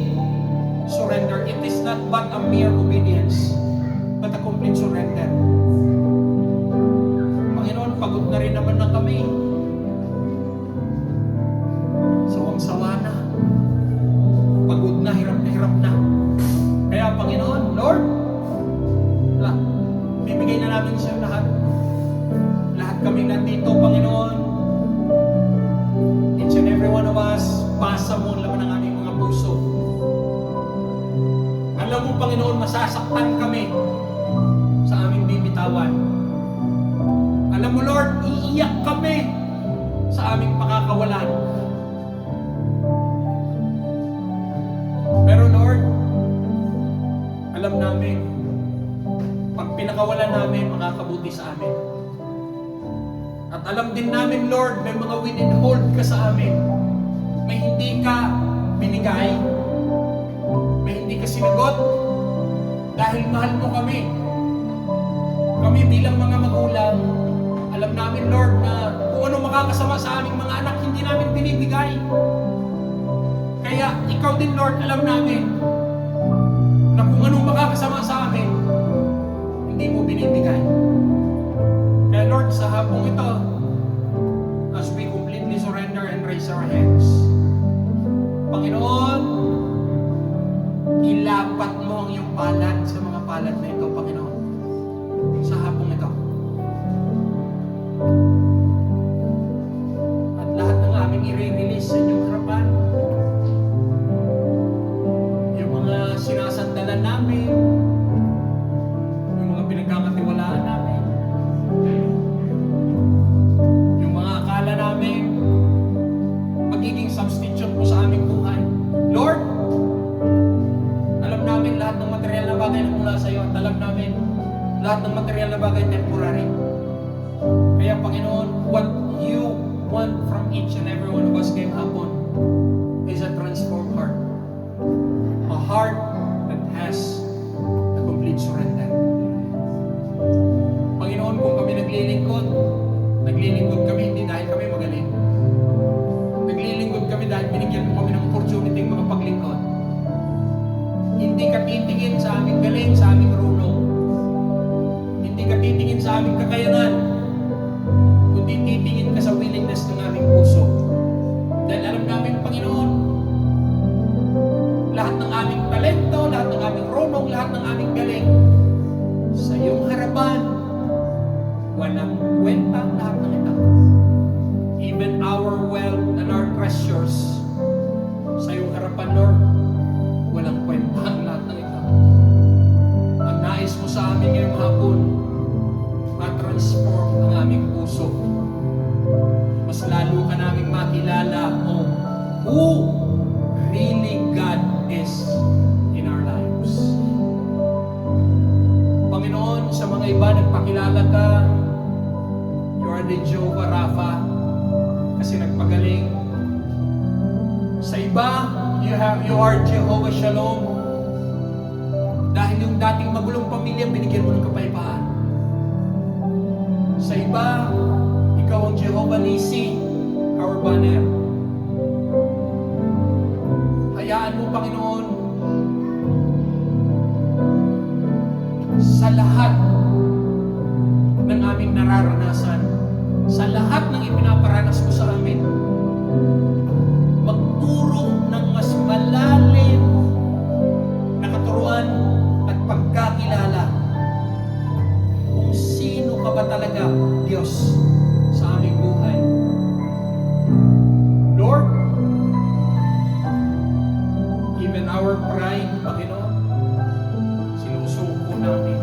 surrender. It is not but a mere obedience, but a complete surrender. Panginoon, pagod na rin naman na kami. Sawang-sawa na. Pagod na, hirap na. Kaya Panginoon, Lord, bibigay na namin siya lahat. Lahat kami nandito, Panginoon. Each and every one of us, basa mo ang laman ng aming mga puso. Alam mo, Panginoon, masasaktan kami sa aming bibitawan. Alam mo, Lord, iiyak kami sa aming pakakawalan. Pero Lord, alam namin, pag pinakawalan namin, makakabuti sa amin. At alam din namin, Lord, may mga win-and-hold ka sa amin. May hindi ka binigay. May hindi ka sinagot. Dahil mahal mo kami. Kami bilang mga magulang, alam namin, Lord, na kung ano makakasama sa aming mga anak, hindi namin binibigay. Kaya, ikaw din, Lord, alam namin na kung anong makakasama sa amin, hindi mo binibigay. Kaya, Lord, sa hapong ito, as we completely surrender and raise our hands, Panginoon, ilapat mo ang iyong palad sa mga palad na ito, Panginoon, sa hapong ito. At lahat ng aming i-release sa inyong harapan, yung mga sinasandalan namin, yung mga pinagkakatiwalaan namin, yung mga akala namin magiging substitute mo sa aming buhay. Lord, alam namin lahat ng material na bagay na mula sa iyo at alam namin lahat ng material na bagay temporary. Kaya Panginoon, what you want from each and every one of us ngayong hapon is a transformed heart. A heart that has a complete surrender. Panginoon, kung kami naglilingkod kami hindi dahil kami magaling. Naglilingkod kami dahil binigyan mo kami ng opportunity makapaglingkod. Hindi ka titingin sa aming galing, sa aming aming kakayanan, kundi titingin ka sa willingness ng aming puso. Dahil alam namin, Panginoon, lahat ng aming talento, lahat ng aming runong, lahat ng aming galing, sa iyong harapan, walang kwenta ang lahat ng ito. Even our wealth and our treasures, sa iyong harapan, Lord, walang kwenta ang lahat ng ito. Ang nais mo sa amin ngayong hapon, ma-transform ang aming puso. Mas lalo ka naming makilala mo who really God is in our lives. Panginoon, sa mga iba nagpakilala ka, you are the Jehovah Rapha, kasi nagpagaling. Sa iba, you are Jehovah Shalom, dahil yung dating magulong pamilya, binigyan mo ng kapayapaan. Sa iba, ikaw ang Jehovah Nisi, our banner. Hayaan mo, Panginoon, sa lahat ng aming nararanasan, sa lahat ng ipinaparanas mo sa amin, magturo ng mas malalim na katuruan at pagkakilala kung sino ka ba talaga, Diyos, sa aming buhay. Lord, even our pride, Panginoon, sinusuko namin.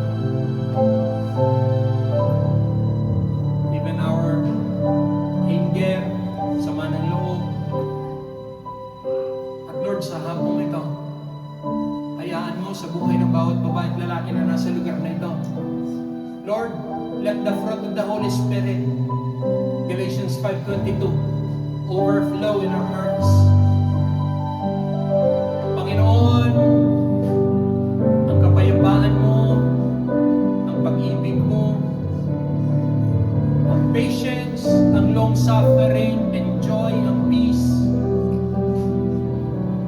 Even our anger, sama ng loob. At Lord, sa hapong ito, hayaan mo sa buhay ng bawat babae at lalaki na nasa lugar na ito. Lord, let the fruit of the Holy Spirit, Galatians 5:22, overflow in our hearts. Panginoon, ang kapayapaan mo, ang pag-ibig mo, ang patience, ang long-suffering, and joy, ang peace.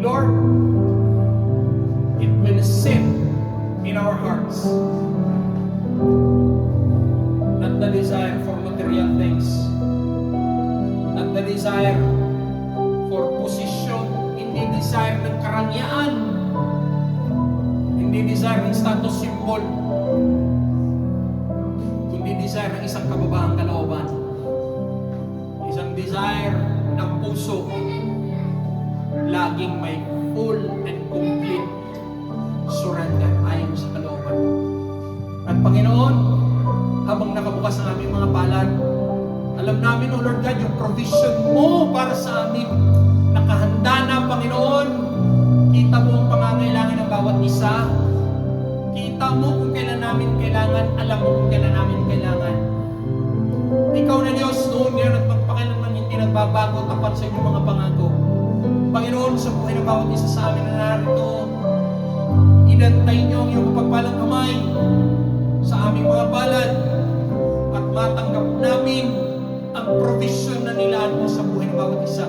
Lord, it will sit in our hearts. Not the desire for material things, not the desire for position, hindi desire ng karangyaan, hindi desire ng status symbol, kundi desire ng isang kababahang kalooban, isang desire ng puso, laging may full and complete surrender ayon sa kalooban mo. At Panginoon, habang nakabukas ang aming mga palad, alam namin, O Lord God, yung provision mo para sa amin, nakahanda na, Panginoon. Kita mo ang pangangailangan ng bawat isa. Kita mo kung kailan namin kailangan, alam mo kung kailan namin kailangan. Ikaw na Diyos, noon ngayon at magpakailanman hindi nagbabago, tapat sa inyong mga pangako. Panginoon, sa buhay ng bawat isa sa amin na narito, inantay niyo ang iyong mapagpalang kamay sa aming mga palad at matanggap namin ang provision na nilaan mo sa buhay ng bawat isa.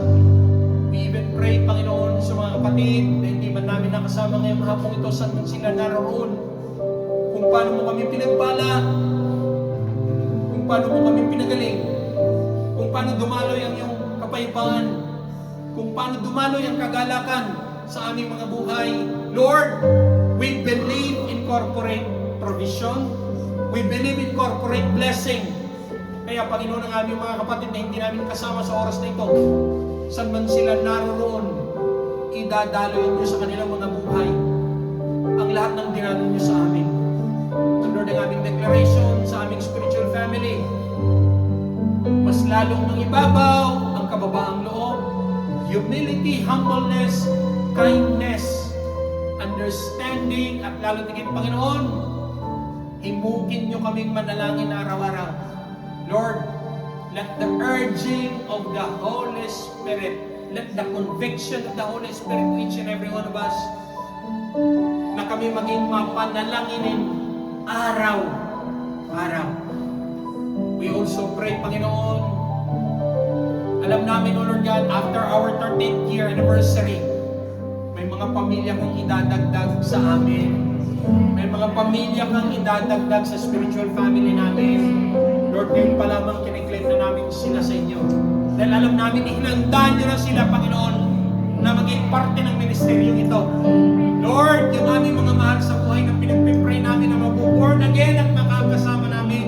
We even pray, Panginoon, sa mga kapatid na hindi man namin nakasama ngayong hapong ito, saan man sila naroon, kung paano mo kami pinagpala, kung paano mo kami pinagaling, kung paano dumaloy ang iyong kapayapaan, kung paano dumaloy ang kagalakan sa aming mga buhay. Lord, we believe in corporate provision. We believe in corporate blessing. Kaya Panginoon, ang aming mga kapatid na hindi namin kasama sa oras na ito, saan man sila naroon, idadaloy niyo sa kanilang mga buhay ang lahat ng dinalo niyo sa amin. And Lord, ang aming declaration sa aming spiritual family, mas lalong nang ibabaw ang kababaang loob, humility, humbleness, kindness, understanding, at lalo tigit, Panginoon, himukin niyo kaming manalangin araw-araw. Lord, let the urging of the Holy Spirit, let the conviction of the Holy Spirit to each and every one of us, na kami maging mapanalanginin araw-araw. We also pray, Panginoon, alam namin, O Lord God, after our 13th year anniversary, May mga pamilya kang idadagdag sa amin. May mga pamilya kang idadagdag sa spiritual family namin. Lord, ngayon pa lamang kiniklaim na namin sila sa inyo. Dahil alam namin, hinandaan nyo na sila, Panginoon, na maging parte ng ministeryo ito. Lord, yung aming mga mahal sa buhay na pinagpipray namin na mag-born again at makakasama namin,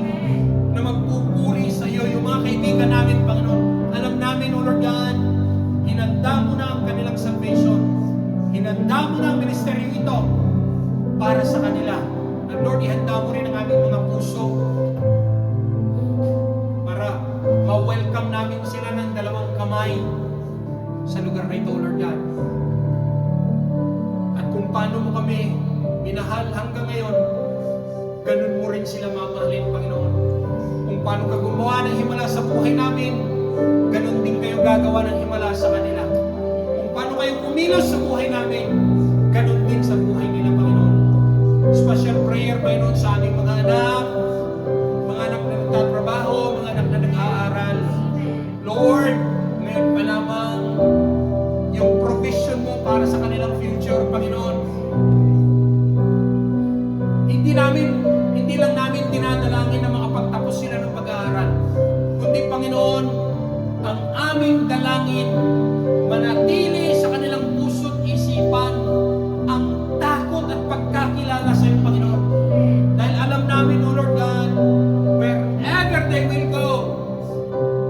na magpupuri sa iyo, yung mga kaibigan namin, Panginoon. Alam namin, O Lord God, hinanda mo na ang kanilang salvation. Hinanda mo na ang ministeryo ito para sa kanila. And Lord, ihanda mo rin ang aming mga puso para ma-welcome namin sila ng dalawang kamay sa lugar na ito, O Lord God. At kung paano mo kami minahal hanggang ngayon, ganun mo rin sila mamahalin, Panginoon. Kung paano ka gumawa ng himala sa buhay namin, ganun din kayo gagawa ng himala sa kanila. Kung paano kayo kumilos sa buhay namin, ganun din sa buhay nila, Panginoon. Special prayer, Panginoon, sa aming mga anak na nagtatrabaho, mga anak na nag-aaral. Lord, ngayon pa lamang yung provision mo para sa kanilang future, Panginoon. Hindi lang namin dinadalangin na makapagtapos sila ng pag-aaral, kundi, Panginoon, ang aming dalangin, manatili sa kanilang puso't isipan ang takot at pagkakilala sa iyo, Panginoon. Dahil alam namin, O Lord God, wherever they will go,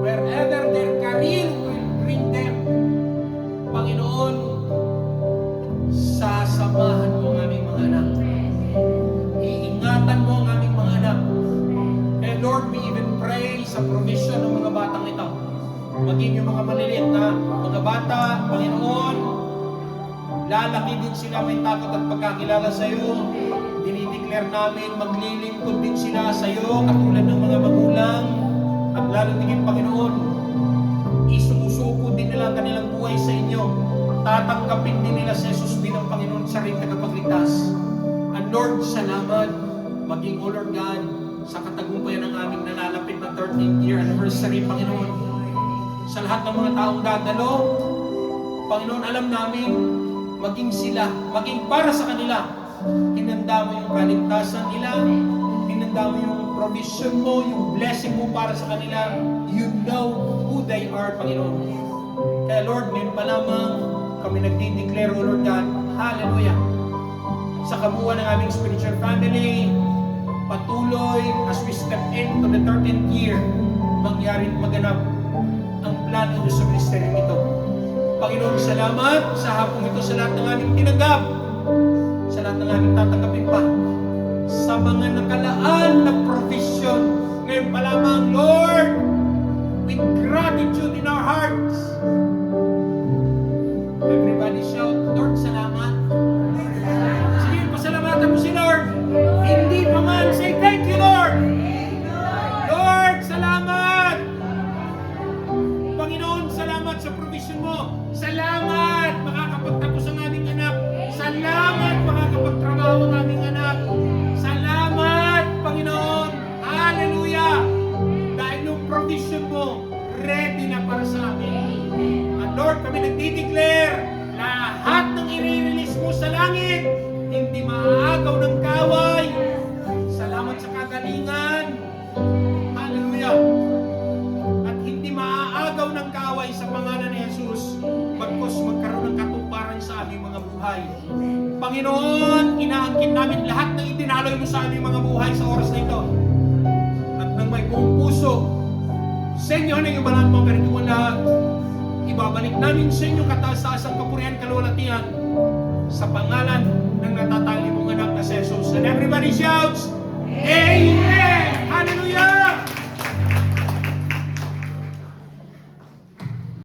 wherever their career will bring them, Panginoon, sasamahan mo ang aming mga anak. Iingatan mo ang aming mga anak. And Lord, we even pray sa provision ng mga batang ito. Maging yung mga maliliit na mga bata, Panginoon, lalaki din sila, may takot at pagkakilala sa iyo. Dinideclare namin, maglilingkod din sila sa iyo, katulad ng mga magulang. At lalo tingin, Panginoon, isusuko din nila ang kanilang buhay sa inyo. Tatanggapin din nila si Jesus bilang Panginoon sa ring tagapagligtas. And Lord, salamat, maging, O Lord God, sa katagumpayan ng aming nalalapit na 13th year anniversary, Panginoon. Sa lahat ng mga taong dadalo, Panginoon, alam namin, maging sila, maging para sa kanila, hinanda mo yung kaligtasan nila, hinanda mo yung provision mo, yung blessing mo para sa kanila. You know who they are, Panginoon. Kaya Lord, ngayon pa lamang kami nagdi-declare, O Lord God, hallelujah, sa kabuuan ng aming spiritual family, patuloy as we step into the 13th year, mangyaring maganap ang plano niyo sa ministeryo ito. Panginoon, salamat sa hapong ito, sa lahat ng aming tinanggap, sa lahat ng aming tatanggapin pa, sa mga nakalaan na provision. Ngayon pa lamang, Lord, with gratitude in our hearts. Everybody shout, Lord, salamat. Sige, pasalamatan mo si Lord. Hindi pa man, say thank you, Lord. Lord, salamat. Panginoon, salamat sa provision mo. Salamat, makakapagtapos ang aming anak. Salamat, makakapagtrabaho ang aming anak. Salamat, Panginoon. Hallelujah. Dahil yung provision mo, ready na para sa amin. At Lord, kami nagdi-declare, lahat ng i-release mo sa langit, hindi maaagaw ng kaway. Salamat sa kagalingan. Hallelujah. At hindi maaagaw ng kaway sa pangalan ni Jesus, bagkus magkaroon ng katuparan sa aming mga buhay. Panginoon, inaangkin namin lahat ng itinaloy mo sa aming mga buhay sa oras na ito. At nang may buong puso, sa inyo na yung banal mo perituan lahat, ibabalik namin sa inyo kataas-taasang kapurihan, kalulatian sa pangalan ng natatali mong anak na si Jesus. And everybody shouts, Amen! Hallelujah!